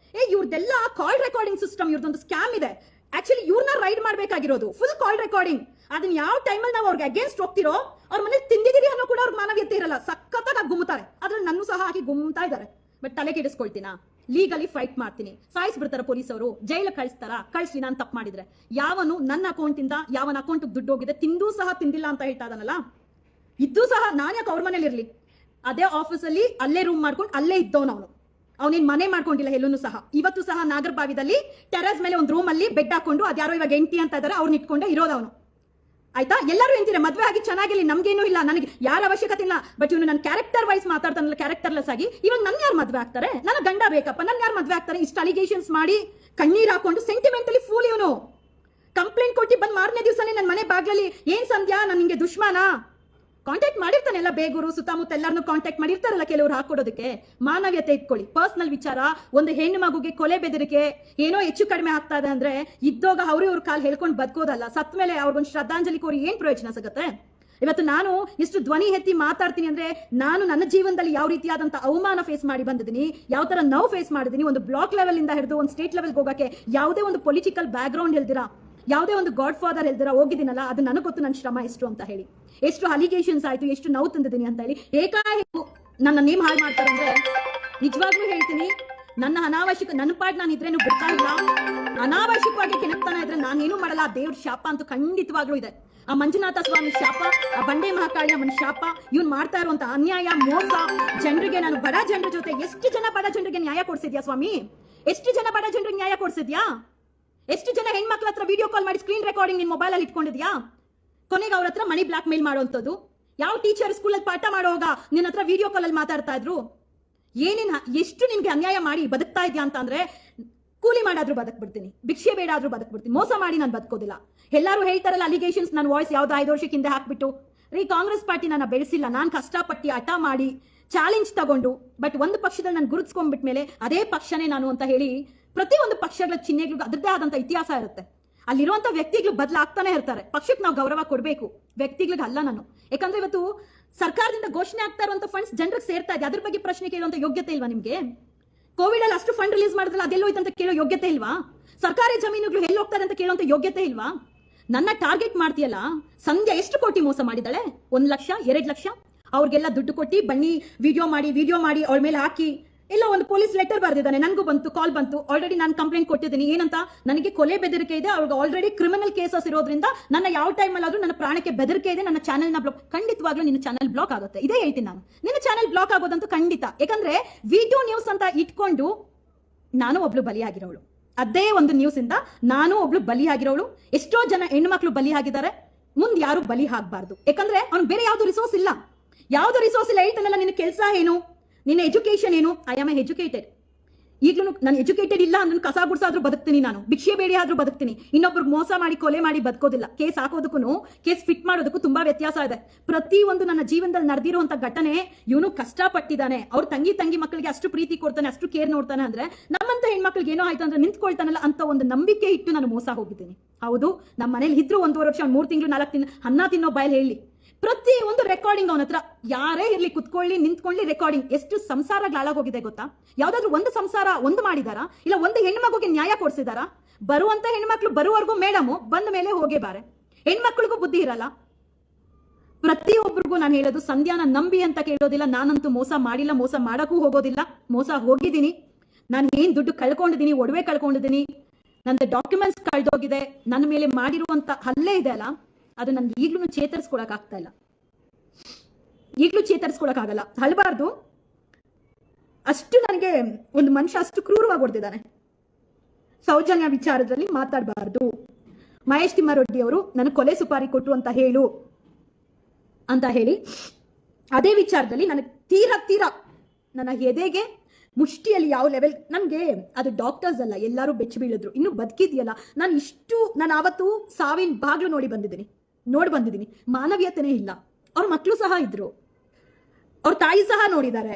ಇವ್ರದೆಲ್ಲ ಕಾಲ್ ರೆಕಾರ್ಡಿಂಗ್ ಸಿಸ್ಟಮ್, ಇವ್ರದೊಂದು ಸ್ಕ್ಯಾಮ್ ಇದೆ. ಆಕ್ಚುಲಿ ಇವ್ರನ್ನ ರೈಡ್ ಮಾಡ್ಬೇಕಾಗಿರೋದು ಫುಲ್ ಕಾಲ್ ರೆಕಾರ್ಡಿಂಗ್. ಅದನ್ನ ಯಾವ ಟೈಮಲ್ಲಿ ನಾವು ಅವ್ರಿಗೆ ಅಗೇನ್ಸ್ಟ್ ಹೋಗ್ತಿರೋ ಅವ್ರ ಮನೆ ತಿಂದಿದ್ದೀರಿ ಅನ್ನೋ ಕೂಡ ಅವ್ರಿಗೆ ಮಾನವೀಯತೆ ಇರಲ್ಲ, ಸಖತ್ತಾಗಿ ಗುಮ್ಮುತ್ತಾರೆ. ಅದ್ರಲ್ಲಿ ನನ್ನ ಸಹ ಹಾಕಿ ಗುಮ್ತಾ ಇದ್ದಾರೆ. ಬಟ್ ತಲೆ ಕೆಡಿಸ್ಕೊಳ್ತೀನಾ, ಲೀಗಲಿ ಫೈಟ್ ಮಾಡ್ತೀನಿ. ಸಾಯಿಸ್ಬಿಡ್ತಾರ ಪೊಲೀಸ್ ಅವರು, ಜೈಲು ಕಳಿಸ್ಲಿ ನಾನು ತಪ್ಪು ಮಾಡಿದ್ರೆ. ಯಾವನು ನನ್ನ ಅಕೌಂಟ್ ಇಂದ ಯಾವನ ಅಕೌಂಟ್ ದುಡ್ಡು ಹೋಗಿದೆ, ತಿಂದೂ ಸಹ ತಿಂದಿಲ್ಲ ಅಂತ ಹೇಳ್ತಾ ಇದ್ದಾನಲ್ಲ, ಇದ್ದು ಸಹ ನಾನು ಯಾಕೆ ಅವ್ರ ಮನೇಲಿ ಇರ್ಲಿ? ಅದೇ ಆಫೀಸಲ್ಲಿ ಅಲ್ಲೇ ರೂಮ್ ಮಾಡ್ಕೊಂಡು ಅಲ್ಲೇ ಇದ್ದವನು ಅವನು. ಅವನೇನ್ ಮನೆ ಮಾಡ್ಕೊಂಡಿಲ್ಲ ಎಲ್ಲೂ ಸಹ. ಇವತ್ತು ಸಹ ನಾಗರಬಾವಿದಲ್ಲಿ ಟೆರಸ್ ಮೇಲೆ ಒಂದು ರೂಮ್ ಅಲ್ಲಿ ಬೆಡ್ ಹಾಕೊಂಡು ಅದ್ಯಾರೋ ಇವಾಗ ಎಂಟಿ ಅಂತ ಇದಾರೆ, ಅವ್ರನ್ನ ಇಟ್ಕೊಂಡೆ ಇರೋದವನು. ಆಯ್ತಾ? ಎಲ್ಲರೂ ಎಂತೀರ ಮದ್ವೆ ಆಗಿ ಚೆನ್ನಾಗಿಲ್ಲ, ನಮ್ಗೇನು ಇಲ್ಲ, ನನಗೆ ಯಾರ ಅವಶ್ಯಕತೆ ಇಲ್ಲ. ಬಟ್ ಇವನು ನನ್ನ ಕ್ಯಾರೆಕ್ಟರ್ ವೈಸ್ ಮಾತಾಡ್ತಾನಲ್ಲ, ಕ್ಯಾರೆಕ್ಟರ್ಲೆಸ್ ಆಗಿ. ಇವಾಗ ನನ್ ಯಾರು ಮದ್ವೆ ಆಗ್ತಾರೆ? ನನ್ನ ಗಂಡ ಬೇಕಪ್ಪ, ನನ್ ಯಾರು ಮದ್ವೆ ಆಗ್ತಾರೆ? ಇಷ್ಟು ಅಲಿಗೇಷನ್ಸ್ ಮಾಡಿ ಕಣ್ಣೀರ್ ಹಾಕೊಂಡು ಸೆಂಟಿಮೆಂಟಲಿ ಫೂಲ್. ಇವನು ಕಂಪ್ಲೇಂಟ್ ಕೊಟ್ಟು ಬಂದ್ ಮಾರನೇ ದಿವಸನೇ ನನ್ನ ಮನೆ ಬಾಗ್ಲಲ್ಲಿ ಏನ್ ಸಂಧ್ಯಾ ನಾನು ನಿಂಗೆ ದುಶ್ಮನ ಕಾಂಟ್ಯಾಕ್ಟ್ ಮಾಡಿರ್ತಾನೆ. ಎಲ್ಲ ಬೇಗೂರು ಸುತ್ತಮುತ್ತ ಎಲ್ಲರನ್ನು ಕಾಂಟ್ಯಾಕ್ಟ್ ಮಾಡಿರ್ತಾರಲ್ಲ ಕೆಲವರು ಹಾಕೊಡೋದಕ್ಕೆ. ಮಾನವೀಯತೆ ಇಟ್ಕೊಳ್ಳಿ. ಪರ್ಸನಲ್ ವಿಚಾರ, ಒಂದು ಹೆಣ್ಣು ಮಗುಗೆ ಕೊಲೆ ಬೆದರಿಕೆ ಏನೋ ಹೆಚ್ಚು ಕಡಿಮೆ ಆಗ್ತಾ ಇದೆ ಅಂದ್ರೆ ಇದ್ದೋಗ ಅವ್ರ ಕಾಲ್ ಹೇಳ್ಕೊಂಡು ಬದುಕೋದಲ್ಲ, ಸತ್ ಮೇಲೆ ಅವ್ರಿಗೊಂದು ಶ್ರದ್ಧಾಂಜಲಿ ಕೋರಿ ಏನ್ ಪ್ರಯೋಜನ ಸಿಗುತ್ತೆ? ಇವತ್ತು ನಾನು ಇಷ್ಟು ಧ್ವನಿ ಎತ್ತಿ ಮಾತಾಡ್ತೀನಿ ಅಂದ್ರೆ ನಾನು ನನ್ನ ಜೀವನದಲ್ಲಿ ಯಾವ ರೀತಿಯಾದಂತ ಅವಮಾನ ಫೇಸ್ ಮಾಡಿ ಬಂದಿದ್ದೀನಿ, ಯಾವ ತರ ನೋವು ಫೇಸ್ ಮಾಡಿದ್ದೀನಿ. ಒಂದು ಬ್ಲಾಕ್ ಲೆವೆಲ್ ಇಂದ ಹಿಡಿದು ಒಂದು ಸ್ಟೇಟ್ ಲೆವೆಲ್ಗೆ ಹೋಗಕ್ಕೆ ಯಾವುದೇ ಒಂದು ಪೊಲಿಟಿಕಲ್ ಬ್ಯಾಕ್ ಗ್ರೌಂಡ್ ಹೇಳ್ದಿರಾ, ಯಾವುದೇ ಒಂದು ಗಾಡ್ ಫಾದರ್ ಹೇಳ್ದಿರಾ ಹೋಗಿದ್ದೀನಲ್ಲ, ಅದು ನನಗೆ ಗೊತ್ತು ನನ್ನ ಶ್ರಮ ಎಷ್ಟು ಅಂತ ಹೇಳಿ. ಎಷ್ಟು ಅಲಿಗೇಷನ್ಸ್ ಆಯ್ತು, ಎಷ್ಟು ನೋವು ತಂದಿದ್ದೀನಿ ಅಂತ ಹೇಳಿ ಏಕಾಏಕಿ ನನ್ನ ನೇಮ್ ಹಾಳು ಮಾಡ್ತಾರೆ ಅಂದ್ರೆ ನಿಜವಾಗ್ಲೂ ಹೇಳ್ತೀನಿ, ನನ್ನ ಅನಾವಶ್ಯಕ ನನ್ನ ಪಾಡ್ ನಾನು ಇದ್ರೇನು ಗೊತ್ತಾ ಇಲ್ಲ. ಅನಾವಶ್ಯಕವಾಗಿ ಕೆಣಕ್ತಾನೆ ಇದ್ರೆ ನಾನೇನು ಮಾಡಲ್ಲ. ದೇವ್ರ ಶಾಪ ಅಂತೂ ಖಂಡಿತವಾಗ್ಲೂ ಇದೆ. ಆ ಮಂಜುನಾಥ ಸ್ವಾಮಿ ಶಾಪ, ಆ ಬಂಡೆ ಮಹಾಕಾಳಿ ಅಮ್ಮನ ಶಾಪ, ಇವ್ನು ಮಾಡ್ತಾ ಇರುವಂತ ಅನ್ಯಾಯ, ಮೋಸ ಜನರಿಗೆ. ನಾನು ಬಡ ಜನರ ಜೊತೆ ಎಷ್ಟು ಜನ ಬಡ ಜನರಿಗೆ ನ್ಯಾಯ ಕೊಡ್ಸಿದ್ಯಾ ಸ್ವಾಮಿ? ಎಷ್ಟು ಜನ ಬಡ ಜನರಿಗೆ ನ್ಯಾಯ ಕೊಡ್ಸಿದ್ಯಾ? ಎಷ್ಟು ಜನ ಹೆಣ್ಮಕ್ಳ ಹತ್ರ ವಿಡಿಯೋ ಕಾಲ್ ಮಾಡಿ ಸ್ಕ್ರೀನ್ ರೆಕಾರ್ಡಿಂಗ್ ನಿನ್ ಮೊಬೈಲ್ ಅಲ್ಲಿ ಇಟ್ಕೊಂಡಿದ್ಯಾ? ಕೊನೆಗೆ ಅವ್ರ ಹತ್ರ ಮನಿ ಬ್ಲಾಕ್ ಮೇಲ್ ಮಾಡುವಂಥದ್ದು. ಯಾವ ಟೀಚರ್ ಸ್ಕೂಲಲ್ಲಿ ಪಾಠ ಮಾಡೋವಾಗ ನಿನ್ನ ಹತ್ರ ವಿಡಿಯೋ ಕಾಲ್ ಅಲ್ಲಿ ಮಾತಾಡ್ತಾ ಇದ್ರು? ಎಷ್ಟು ನಿನ್ಗೆ ಅನ್ಯಾಯ ಮಾಡಿ ಬದುಕ್ತಾ ಇದ್ಯಾ ಅಂತ ಅಂದ್ರೆ, ಕೂಲಿ ಮಾಡಾದ್ರೂ ಬದುಕ್ಬಿಡ್ತೀನಿ, ಭಿಕ್ಷೆ ಬೇಡ ಆದ್ರೂ ಬದುಕ್ಬಿಡ್ತೀನಿ, ಮೋಸ ಮಾಡಿ ನಾನು ಬದುಕೋದಿಲ್ಲ. ಎಲ್ಲರೂ ಹೇಳ್ತಾರಲ್ಲ ಅಲಿಗೇಷನ್ಸ್, ನನ್ನ ವಾಯ್ಸ್ ಯಾವ್ದು 5 ವರ್ಷಕ್ಕೆ ಹಿಂದೆ ಹಾಕ್ಬಿಟ್ಟು. ಕಾಂಗ್ರೆಸ್ ಪಾರ್ಟಿ ನನ್ನ ಬೆಳೆಸಿಲ್ಲ, ನಾನು ಕಷ್ಟಪಟ್ಟು ಹಠ ಮಾಡಿ ಚಾಲೆಂಜ್ ತಗೊಂಡು, ಬಟ್ ಒಂದು ಪಕ್ಷದಲ್ಲಿ ನಾನು ಗುರುತಿಸ್ಕೊಂಡ್ಬಿಟ್ಮೇಲೆ ಅದೇ ಪಕ್ಷನೇ ನಾನು ಅಂತ ಹೇಳಿ ಪ್ರತಿಯೊಂದು ಪಕ್ಷಗಳ ಚಿಹ್ನೆಗಳಿಗೂ ಅದರದ್ದೇ ಆದಂತ ಇತಿಹಾಸ ಇರುತ್ತೆ. ಅಲ್ಲಿರುವಂತ ವ್ಯಕ್ತಿಗಳು ಬದಲಾಗ್ತಾನೆ ಇರ್ತಾರೆ. ಪಕ್ಷಕ್ಕೆ ನಾವು ಗೌರವ ಕೊಡಬೇಕು, ವ್ಯಕ್ತಿಗಳಿಗೆ ಅಲ್ಲ ನಾನು. ಯಾಕಂದ್ರೆ ಇವತ್ತು ಸರ್ಕಾರದಿಂದ ಘೋಷಣೆ ಆಗ್ತಾ ಇರುವಂತ ಫಂಡ್ಸ್ ಜನರಿಗೆ ಸೇರ್ತಾ ಇದೆ, ಅದ್ರ ಬಗ್ಗೆ ಪ್ರಶ್ನೆ ಕೇಳುವಂತ ಯೋಗ್ಯತೆ ಇಲ್ವಾ ನಿಮ್ಗೆ? ಕೋವಿಡ್ ಅಲ್ಲಿ ಅಷ್ಟು ಫಂಡ್ ರಿಲೀಸ್ ಮಾಡಿದ್ರಲ್ಲ, ಅದೆಲ್ಲೋಯ್ತು ಅಂತ ಕೇಳೋ ಯೋಗ್ಯತೆ ಇಲ್ವಾ? ಸರ್ಕಾರಿ ಜಮೀನುಗಳು ಎಲ್ಲಿ ಹೋಗ್ತಾರೆ ಅಂತ ಕೇಳುವಂತ ಯೋಗ್ಯತೆ ಇಲ್ವಾ? ನನ್ನ ಟಾರ್ಗೆಟ್ ಮಾಡ್ತೀಯಲ್ಲ, ಸಂಧ್ಯಾ ಎಷ್ಟು ಕೋಟಿ ಮೋಸ ಮಾಡಿದಾಳೆ? 1 ಲಕ್ಷ 2 ಲಕ್ಷ ಅವ್ರಿಗೆಲ್ಲ ದುಡ್ಡು ಕೊಟ್ಟು ಬನ್ನಿ ವಿಡಿಯೋ ಮಾಡಿ ಅವಳ ಮೇಲೆ ಹಾಕಿ ಎಲ್ಲ ಒಂದು ಪೊಲೀಸ್ ಲೆಟರ್ ಬರೆದಿದ್ದಾನೆ. ನನಗೂ ಬಂತು, ಕಾಲ್ ಬಂತು. ಆಲ್ರೆಡಿ ನಾನು ಕಂಪ್ಲೇಂಟ್ ಕೊಟ್ಟಿದ್ದೀನಿ. ಏನಂತ? ನನಗೆ ಕೊಲೆ ಬೆದರಿಕೆ ಇದೆ, ಅವ್ರಿಗೆ ಆಲ್ರೆಡಿ ಕ್ರಿಮಿನಲ್ ಕೇಸಸ್ ಇರೋದ್ರಿಂದ ನನ್ನ ಯಾವ ಟೈಮಲ್ಲಿ ಆದ್ರೂ ನನ್ನ ಪ್ರಾಣಕ್ಕೆ ಬೆದರಿಕೆ ಇದೆ, ನನ್ನ ಚಾನೆಲ್ನ ಬ್ಲಾಕ್. ಖಂಡಿತವಾಗ್ಲೂ ನಿನ್ನ ಚಾನೆಲ್ ಬ್ಲಾಕ್ ಆಗುತ್ತೆ, ಇದೇ ಹೇಳ್ತೀನಿ ನಾನು. ನಿನ್ನ ಚಾನೆಲ್ ಬ್ಲಾಕ್ ಆಗೋದಂತೂ ಖಂಡಿತ. ಯಾಕಂದ್ರೆ V2 ನ್ಯೂಸ್ ಅಂತ ಇಟ್ಕೊಂಡು ನಾನು ಒಬ್ಳು ಬಲಿಯಾಗಿರೋಳು. ಅದೇ ಒಂದು ನ್ಯೂಸ್ ಇಂದ ನಾನು ಒಬ್ಳು ಬಲಿಯಾಗಿರೋಳು. ಎಷ್ಟೋ ಜನ ಹೆಣ್ಮಕ್ಳು ಬಲಿಯಾಗಿದ್ದಾರೆ. ಮುಂದೆ ಯಾರು ಬಲಿ ಆಗಬಾರ್ದು. ಯಾಕಂದ್ರೆ ಅವ್ನು ಬೇರೆ ಯಾವ್ದು ರಿಸೋರ್ಸ್ ಇಲ್ಲ. ಹೇಳ್ತಾನಲ್ಲ, ನಿನ್ನ ಕೆಲಸ ಏನು, ನಿನ್ನ ಎಜುಕೇಶನ್ ಏನು? I am educated. ಈಗಲೂ ನಾನು ಎಜುಕೇಟೆಡ್ ಇಲ್ಲ ಅಂದ್ರೆ ಕಸ ಗುಡ್ಸಾದ್ರೂ ಬದುಕ್ತೀನಿ, ನಾನು ಭಿಕ್ಷೆ ಬೇಡಿ ಆದ್ರೂ ಬದುಕ್ತೀನಿ. ಇನ್ನೊಬ್ರಿಗೆ ಮೋಸ ಮಾಡಿ ಕೊಲೆ ಮಾಡಿ ಬದುಕೋದಿಲ್ಲ. ಕೇಸ್ ಹಾಕೋದಕ್ಕೂ ಕೇಸ್ ಫಿಟ್ ಮಾಡೋದಕ್ಕೂ ತುಂಬಾ ವ್ಯತ್ಯಾಸ ಇದೆ. ಪ್ರತಿಯೊಂದು ನನ್ನ ಜೀವನದಲ್ಲಿ ನಡೆದಿರುವಂತ ಘಟನೆ, ಇವನು ಕಷ್ಟಪಟ್ಟಿದ್ದಾನೆ, ಅವ್ರ ತಂಗಿ ಮಕ್ಕಳಿಗೆ ಅಷ್ಟು ಪ್ರೀತಿ ಕೊಡ್ತಾನೆ, ಅಷ್ಟು ಕೇರ್ ನೋಡ್ತಾನೆ ಅಂದ್ರೆ ನಮ್ಮಂತ ಹೆಣ್ಮಕ್ಳಿಗೆ ಏನೋ ಆಯ್ತು ಅಂದ್ರೆ ನಿಂತ್ಕೊಳ್ತಾನಲ್ಲ ಅಂತ ಒಂದು ನಂಬಿಕೆ ಇಟ್ಟು ನಾನು ಮೋಸ ಹೋಗಿದ್ದೀನಿ. ಹೌದು, ನಮ್ಮ ಮನೇಲಿ ಇದ್ರು 1.5 ವರ್ಷ 3 ತಿಂಗಳು 4 ತಿಂಗಳು ಅನ್ನ ತಿನ್ನೋ ಬಾಯಲ್ಲಿ ಹೇಳಿ ಪ್ರತಿ ಒಂದು ರೆಕಾರ್ಡಿಂಗ್ ಅವನ ಹತ್ರ. ಯಾರೇ ಇರ್ಲಿ, ಕುತ್ಕೊಳ್ಳಿ ನಿಂತ್ಕೊಳ್ಳಿ ರೆಕಾರ್ಡಿಂಗ್. ಎಷ್ಟು ಸಂಸಾರಗಳು ಹಾಳಾಗೋಗಿದೆ ಗೊತ್ತಾ? ಯಾವ್ದಾದ್ರು ಒಂದು ಸಂಸಾರ ಒಂದು ಮಾಡಿದಾರಾ? ಇಲ್ಲ ಒಂದು ಹೆಣ್ಮಗುಗೆ ನ್ಯಾಯ ಕೊಡ್ಸಿದಾರಾ? ಬರುವಂತ ಹೆಣ್ಮಕ್ಳು ಬರುವವರೆಗೂ ಮೇಡಮು, ಬಂದ ಮೇಲೆ ಹೋಗೇ ಬಾರೆ. ಹೆಣ್ಮಕ್ಳಿಗೂ ಬುದ್ಧಿ ಇರಲ್ಲ. ಪ್ರತಿಯೊಬ್ಬರಿಗೂ ನಾನು ಹೇಳೋದು, ಸಂಧ್ಯಾನ ನಂಬಿ ಅಂತ ಕೇಳೋದಿಲ್ಲ. ನಾನಂತೂ ಮೋಸ ಮಾಡಿಲ್ಲ, ಮೋಸ ಮಾಡಕ್ಕೂ ಹೋಗೋದಿಲ್ಲ. ಮೋಸ ಹೋಗಿದ್ದೀನಿ. ನಾನು ಏನ್ ದುಡ್ಡು ಕಳ್ಕೊಂಡಿದ್ದೀನಿ, ಒಡವೆ ಕಳ್ಕೊಂಡಿದ್ದೀನಿ, ನನ್ನ ಡಾಕ್ಯುಮೆಂಟ್ಸ್ ಕಳ್ದೋಗಿದೆ. ನನ್ನ ಮೇಲೆ ಮಾಡಿರುವಂತ ಹಲ್ಲೆ ಇದೆ ಅಲ್ಲ, ಅದು ನನ್ಗೆ ಈಗ್ಲೂ ಚೇತರಿಸ್ಕೊಳಕ್ ಆಗ್ತಾ ಇಲ್ಲ. ಈಗ್ಲೂ ಚೇತರಿಸ್ಕೊಳಕ್ ಆಗಲ್ಲ. ಅಲ್ಬಾರ್ದು, ಅಷ್ಟು ನನಗೆ ಒಂದು ಮನುಷ್ಯ ಅಷ್ಟು ಕ್ರೂರವಾಗಿ ಹೊಡೆದಿದ್ದಾನೆ. ಸೌಜನ್ಯ ವಿಚಾರದಲ್ಲಿ ಮಾತಾಡಬಾರ್ದು. ಮಹೇಶ್ ತಿಮ್ಮಾರೆಡ್ಡಿ ಅವರು ನನಗೆ ಕೊಲೆ ಸುಪಾರಿ ಕೊಟ್ಟರು ಅಂತ ಹೇಳಿ ಅದೇ ವಿಚಾರದಲ್ಲಿ ನನಗೆ ತೀರಾ ನನ್ನ ಎದೆಗೆ ಮುಷ್ಟಿಯಲ್ಲಿ ಯಾವ ಲೆವೆಲ್, ನನಗೆ ಅದು ಡಾಕ್ಟರ್ಸ್ ಅಲ್ಲ, ಎಲ್ಲರೂ ಬೆಚ್ಚಿ ಬೀಳಿದ್ರು. ಇನ್ನು ಬದುಕಿದ್ಯಲ್ಲ, ನಾನು ಆವತ್ತು ಸಾವಿನ ಬಾಗ್ಲು ನೋಡಿ ಬಂದಿದ್ದೀನಿ. ಮಾನವೀಯತೆನೇ ಇಲ್ಲ. ಅವ್ರ ಮಕ್ಕಳು ಸಹ ಇದ್ರು, ಅವ್ರ ತಾಯಿ ಸಹ ನೋಡಿದ್ದಾರೆ.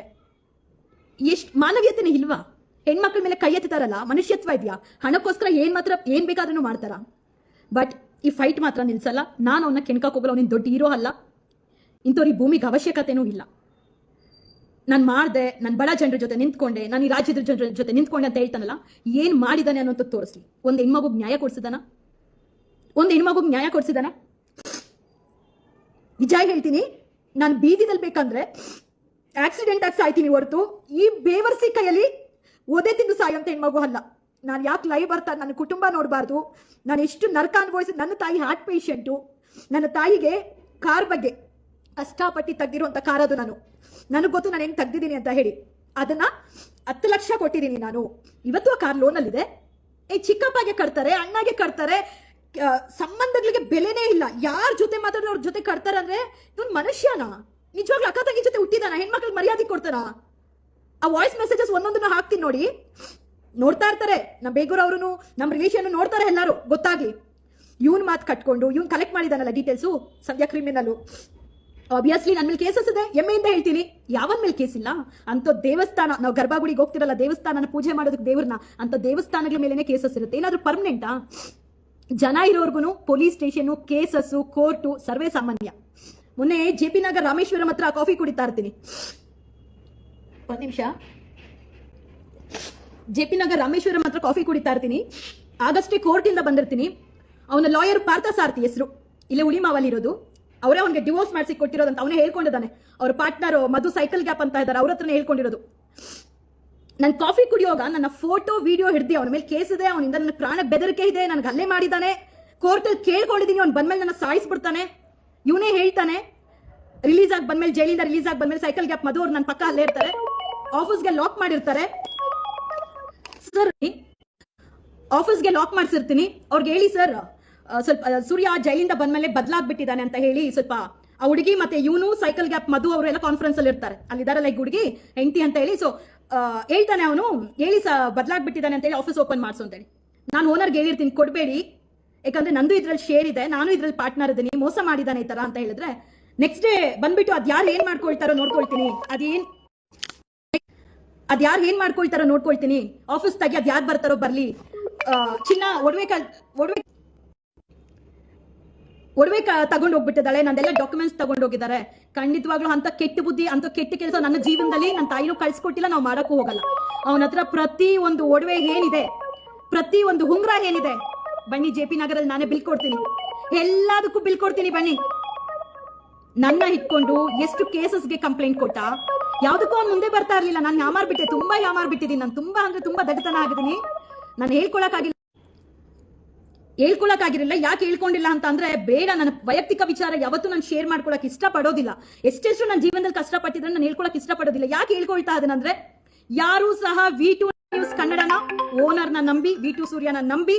ಎಷ್ಟು ಮಾನವೀಯತೆನೇ ಇಲ್ವಾ? ಹೆಣ್ಮಕ್ಳ ಮೇಲೆ ಕೈ ಎತ್ತಾರಲ್ಲ, ಮನುಷ್ಯತ್ವ ಇದೆಯಾ? ಹಣಕ್ಕೋಸ್ಕರ ಏನ್ ಬೇಕಾದ್ರೂ ಮಾಡ್ತಾರ. ಬಟ್ ಈ ಫೈಟ್ ಮಾತ್ರ ನಿಲ್ಸಲ್ಲ. ನಾನು ಅವನ್ನ ಕೆಣಕಕ್ಕೆ ಹೋಗಲ್ಲ, ಅವನಿನ್ ದೊಡ್ಡ ಹೀರೋ ಅಲ್ಲ. ಇಂಥವ್ರಿಗೆ ಭೂಮಿಗೆ ಅವಶ್ಯಕತೆನೂ ಇಲ್ಲ. ನಾನು ಮಾಡಿದೆ, ನಾನು ಬಡ ಜನರ ಜೊತೆ ನಿಂತ್ಕೊಂಡೆ, ನಾನು ಈ ರಾಜ್ಯದ ಜನರ ಜೊತೆ ನಿಂತ್ಕೊಂಡೆ ಅಂತ ಹೇಳ್ತಾನಲ್ಲ, ಏನ್ ಮಾಡಿದಾನೆ ಅನ್ನೋದು ತೋರಿಸ್ಲಿ. ಒಂದು ಹೆಣ್ಮಗುಗೆ ನ್ಯಾಯ ಕೊಡ್ಸಿದಾನ? ನಿಜ ಹೇಳ್ತೀನಿ, ನಾನು ಬೀದಿನಲ್ಲಿ ಬೇಕಂದ್ರೆ ಆಕ್ಸಿಡೆಂಟ್ ಆಗಿ ಸಾಯ್ತೀನಿ ಹೊರತು ಈ ಬೇವರ್ಸಿ ಕೈಯಲ್ಲಿ ಓದೇ ತಿಂದು ಸಾಯಂತ ಹೆಣ್ಮಗು ಅಲ್ಲ. ನಾನು ಯಾಕೆ ಲೈವ್ ಬರ್ತಾ ನನ್ನ ಕುಟುಂಬ ನೋಡಬಾರ್ದು? ನಾನು ಎಷ್ಟು ನರಕ ಅನುಭವಿಸಿ, ನನ್ನ ತಾಯಿ ಹಾರ್ಟ್ ಪೇಷಂಟು, ನನ್ನ ತಾಯಿಗೆ ಕಾರ್ ಬಗ್ಗೆ ಕಷ್ಟಪಟ್ಟು ತೆಗ್ದಿರುವಂತ ಕಾರ್ ಅದು. ನನಗೆ ಗೊತ್ತು ನಾನು ಹೆಂಗ್ ತೆಗ್ದಿದ್ದೀನಿ ಅಂತ ಹೇಳಿ. ಅದನ್ನ 10 ಲಕ್ಷ ಕೊಟ್ಟಿದ್ದೀನಿ ನಾನು. ಇವತ್ತು ಆ ಕಾರ್ ಲೋನಲ್ಲಿದೆ. ಚಿಕ್ಕಪ್ಪಗೆ ಕಟ್ತಾರೆ, ಅಣ್ಣಗೆ ಕಟ್ತಾರೆ, ಸಂಬಂಧಗಳಿಗೆ ಬೆಲೆನೇ ಇಲ್ಲ. ಯಾರ ಜೊತೆ ಮಾತಾಡೋ ಅವ್ರ ಜೊತೆ ಕಟ್ತಾರೆ ಅಂದ್ರೆ ಇವ್ನು ಮನುಷ್ಯನ? ನಿಜವಾಗ್ಲೂ ಅಕ್ಕ ತಂಗಿ ಜೊತೆ ಹುಟ್ಟಿದಾನ? ಹೆಣ್ಮಕ್ಳಿಗೆ ಮರ್ಯಾದೆ ಕೊಡ್ತಾನ? ಆ ವಾಯ್ಸ್ ಮೆಸೇಜಸ್ ಒಂದೊಂದನ್ನ ಹಾಕ್ತೀನಿ ನೋಡಿ, ನೋಡ್ತಾ ಇರ್ತಾರೆ. ನಮ್ಮ ಬೇಗೂರ್ ಅವರು, ನಮ್ಮ ರಿಲೇಷನ್ ನೋಡ್ತಾರೆ ಎಲ್ಲರೂ, ಗೊತ್ತಾಗ್ಲಿ. ಇವನ್ ಮಾತು ಕಟ್ಕೊಂಡು ಇವನ್ ಕಲೆಕ್ಟ್ ಮಾಡಿದಾನಲ್ಲ ಡೀಟೇಲ್ಸು, ಸಂಧ್ಯಾ ಕ್ರಿಮಿನಲ್. ಆಬ್ವಿಯಸ್ಲಿ ನನ್ನ ಮೇಲೆ ಕೇಸಸ್ ಇದೆ, ಹೆಮ್ಮೆಯಿಂದ ಹೇಳ್ತೀನಿ. ಯಾವನ್ ಮೇಲೆ ಕೇಸ್ ಇಲ್ಲ? ಅಂತ ದೇವಸ್ಥಾನ, ನಾವು ಗರ್ಭಗುಡಿಗೆ ಹೋಗ್ತಿರಲ್ಲ, ದೇವಸ್ಥಾನ ಪೂಜೆ ಮಾಡೋದಕ್ಕೆ ದೇವ್ರನ್ನ, ಅಂತ ದೇವಸ್ಥಾನಗಳ ಮೇಲೆನೆ ಕೇಸಸ್ ಇರುತ್ತೆ. ಏನಾದ್ರೂ ಪರ್ಮನೆಂಟಾ? ಜನ ಇರೋರ್ಗು ಪೊಲೀಸ್ ಸ್ಟೇಷನ್, ಕೇಸಸ್, ಕೋರ್ಟು ಸರ್ವೇ ಸಾಮಾನ್ಯ. ಮೊನ್ನೆ JP ನಗರ್ ರಾಮೇಶ್ವರಂ ಹತ್ರ ಕಾಫಿ ಕುಡಿತಾ ಇರ್ತೀನಿ. ಒಂದ್ ನಿಮಿಷ. JP ನಗರ್ ರಾಮೇಶ್ವರಂ ಹತ್ರ ಕಾಫಿ ಕುಡಿತಾ ಇರ್ತೀನಿ. ಆಗಷ್ಟೇ ಕೋರ್ಟ್ ಇಂದ ಬಂದಿರ್ತೀನಿ. ಅವನ ಲಾಯರ್ ಪಾರ್ಥ ಸಾರಥಿ ಹೆಸರು, ಇಲ್ಲೇ ಉಳಿಮಾವಲ್ಲಿ ಇರೋದು. ಅವರೇ ಅವನಿಗೆ ಡಿವೋರ್ಸ್ ಮಾಡಿಸಿ ಕೊಟ್ಟಿರೋದಂತ ಅವನೇ ಹೇಳ್ಕೊಂಡಿದ್ದಾನೆ. ಅವ್ರ ಪಾರ್ಟ್ನರ್ ಮಧು ಸೈಕಲ್ ಗ್ಯಾಪ್ ಅಂತ ಇದ್ದಾರೆ, ಅವ್ರ ಹತ್ರನೇ ಹೇಳ್ಕೊಂಡಿರೋದು. ನಾನು ಕಾಫಿ ಕುಡಿಯೋಗ ನನ್ನ ಫೋಟೋ ವಿಡಿಯೋ ಹಿಡ್ದಿ ಅವನ ಮೇಲೆ ಕೇಸ್ ಇದೆ, ಅವನಿಂದ ನನ್ನ ಪ್ರಾಣ ಬೆದರಿಕೆ ಇದೆ, ನನಗೆ ಹಲ್ಲೆ ಮಾಡಿದ್ದಾನೆ, ಕೋರ್ಟಲ್ಲಿ ಕೇಳ್ಕೊಂಡಿದ್ದೀನಿ, ಅವ್ನು ಬಂದ್ಮೇಲೆ ನನ್ನ ಸಾಯಿಸ್ಬಿಡ್ತಾನೆ. ಇವನೇ ಹೇಳ್ತಾನೆ ರಿಲೀಸ್ ಆಗಿ ಬಂದ್ಮೇಲೆ, ಜೈಲಿಂದ ರಿಲೀಸ್ ಆಗಿ ಬಂದ್ಮೇಲೆ ಸೈಕಲ್ ಗ್ಯಾಪ್ ಮಧು ಅವ್ರು ನನ್ನ ಪಕ್ಕ ಅಲ್ಲೇ ಇರ್ತಾರೆ, ಆಫೀಸ್ಗೆ ಲಾಕ್ ಮಾಡಿರ್ತಾರೆ. ಸರ್ ಆಫೀಸ್ಗೆ ಲಾಕ್ ಮಾಡಿಸಿರ್ತೀನಿ, ಅವ್ರಿಗೆ ಹೇಳಿ ಸರ್ ಸ್ವಲ್ಪ ಸೂರ್ಯ ಜೈಲಿಂದ ಬಂದ್ಮೇಲೆ ಬದಲಾಗ್ಬಿಟ್ಟಿದ್ದಾನೆ ಅಂತ ಹೇಳಿ. ಸ್ವಲ್ಪ ಆ ಹುಡುಗಿ ಮತ್ತೆ ಇವನು ಸೈಕಲ್ ಗ್ಯಾಪ್ ಮಧು ಅವರು ಎಲ್ಲ ಕಾನ್ಫರೆನ್ಸ್ ಅಲ್ಲಿ ಇರ್ತಾರೆ, ಅಲ್ಲಿದಾರಲ್ಲ ಈ ಹುಡುಗಿ ಹೆಂಡತಿ ಅಂತ ಹೇಳಿ. ಸೊ ಹೇಳ್ತಾನೆ ಅವನು, ಹೇಳಿ ಬದಲಾಗ್ಬಿಟ್ಟಿದ್ದಾನೆ ಅಂತ ಹೇಳಿ ಆಫೀಸ್ ಓಪನ್ ಮಾಡಿಸು ಅಂತ ಹೇಳಿ. ನಾನು ಓನರ್ಗೆ ಹೇಳಿರ್ತೀನಿ ಕೊಡಬೇಡಿ, ಯಾಕಂದ್ರೆ ನಂದು ಇದ್ರಲ್ಲಿ ಶೇರ್ ಇದೆ, ನಾನು ಇದ್ರಲ್ಲಿ ಪಾರ್ಟ್ನರ್ ಇದ್ದೀನಿ, ಮೋಸ ಮಾಡಿದ್ದಾನೆ ಈ ತರ ಅಂತ ಹೇಳಿದ್ರೆ, ನೆಕ್ಸ್ಟ್ ಡೇ ಬಂದ್ಬಿಟ್ಟು ಅದ್ಯಾರು ಏನ್ ಮಾಡ್ಕೊಳ್ತಾರೋ ನೋಡ್ಕೊಳ್ತೀನಿ, ಅದ್ಯಾರು ಏನ್ ಮಾಡ್ಕೊಳ್ತಾರೋ ನೋಡ್ಕೊಳ್ತೀನಿ, ಆಫೀಸ್ ತಾಗಿ ಅದ್ಯಾರು ಬರ್ತಾರೋ ಬರ್ಲಿ, ಚಿನ್ನ ಒಡವೆ ತಗೊಂಡು ಹೋಗ್ಬಿಟ್ಟಿದ್ದಾಳೆ, ನಂದೆಲ್ಲ ಡಾಕ್ಯುಮೆಂಟ್ಸ್ ತಗೊಂಡು ಹೋಗಿದ್ದಾರೆ. ಖಂಡಿತವಾಗ್ಲೂ ಅಂತ ಕೆಟ್ಟ ಬುದ್ಧಿ, ಅಂತ ಕೆಟ್ಟ ಕೆಲಸ ನನ್ನ ಜೀವನದಲ್ಲಿ ನನ್ನ ತಾಯಿನೂ ಕಳ್ಸಿಕೊಟ್ಟಿಲ್ಲ, ನಾವು ಮಾಡಕ್ಕೂ ಹೋಗಲ್ಲ. ಅವನ ಹತ್ರ ಪ್ರತಿ ಒಂದು ಒಡವೆ ಏನಿದೆ, ಪ್ರತಿ ಒಂದು ಉಂಗ್ರ ಏನಿದೆ, ಬನ್ನಿ JP ನಗರಲ್ಲಿ ನಾನೇ ಬಿಲ್ ಕೊಡ್ತೀನಿ, ಎಲ್ಲದಕ್ಕೂ ಬಿಲ್ ಕೊಡ್ತೀನಿ ಬನ್ನಿ. ನನ್ನ ಇಟ್ಕೊಂಡು ಎಷ್ಟು ಕೇಸಸ್ಗೆ ಕಂಪ್ಲೇಂಟ್ ಕೊಟ್ಟ, ಯಾವ್ದಕ್ಕೂ ಅವ್ನು ಮುಂದೆ ಬರ್ತಾ ಇರ್ಲಿಲ್ಲ. ನಾನು ಯಾಮಾರ್ಬಿಟ್ಟೆ, ತುಂಬಾ ಯಾಮಾರ್ಬಿಟ್ಟಿದ್ದೀನಿ. ನಾನು ತುಂಬಾ ಅಂದ್ರೆ ತುಂಬಾ ದಡ್ಡತನ ಆಗಿದ್ದೀನಿ. ನಾನು ಹೇಳ್ಕೊಳಕ್ಕಾಗಿರಲಿಲ್ಲ. ಯಾಕೆ ಹೇಳ್ಕೊಂಡಿಲ್ಲ ಅಂತ ಅಂದ್ರೆ, ಬೇಡ, ನನ್ನ ವೈಯಕ್ತಿಕ ವಿಚಾರ ಯಾವತ್ತೂ ನಾನು ಶೇರ್ ಮಾಡ್ಕೊಳಕ್ ಇಷ್ಟಪಡೋದಿಲ್ಲ. ಎಷ್ಟೆಷ್ಟು ನನ್ನ ಜೀವನದಲ್ಲಿ ಕಷ್ಟಪಟ್ಟಿದ್ರೆ ನಾನು ಹೇಳ್ಕೊಳಕ್ ಇಷ್ಟಪಡೋದಿಲ್ಲ. ಯಾಕೆ ಹೇಳ್ಕೊಳ್ತಾ ಅದನ್ನಂದ್ರೆ, ಯಾರು ಸಹ V2 ನ್ಯೂಸ್ ಕನ್ನಡನ ಓನರ್ನ ನಂಬಿ, V2 ಸೂರ್ಯನ ನಂಬಿ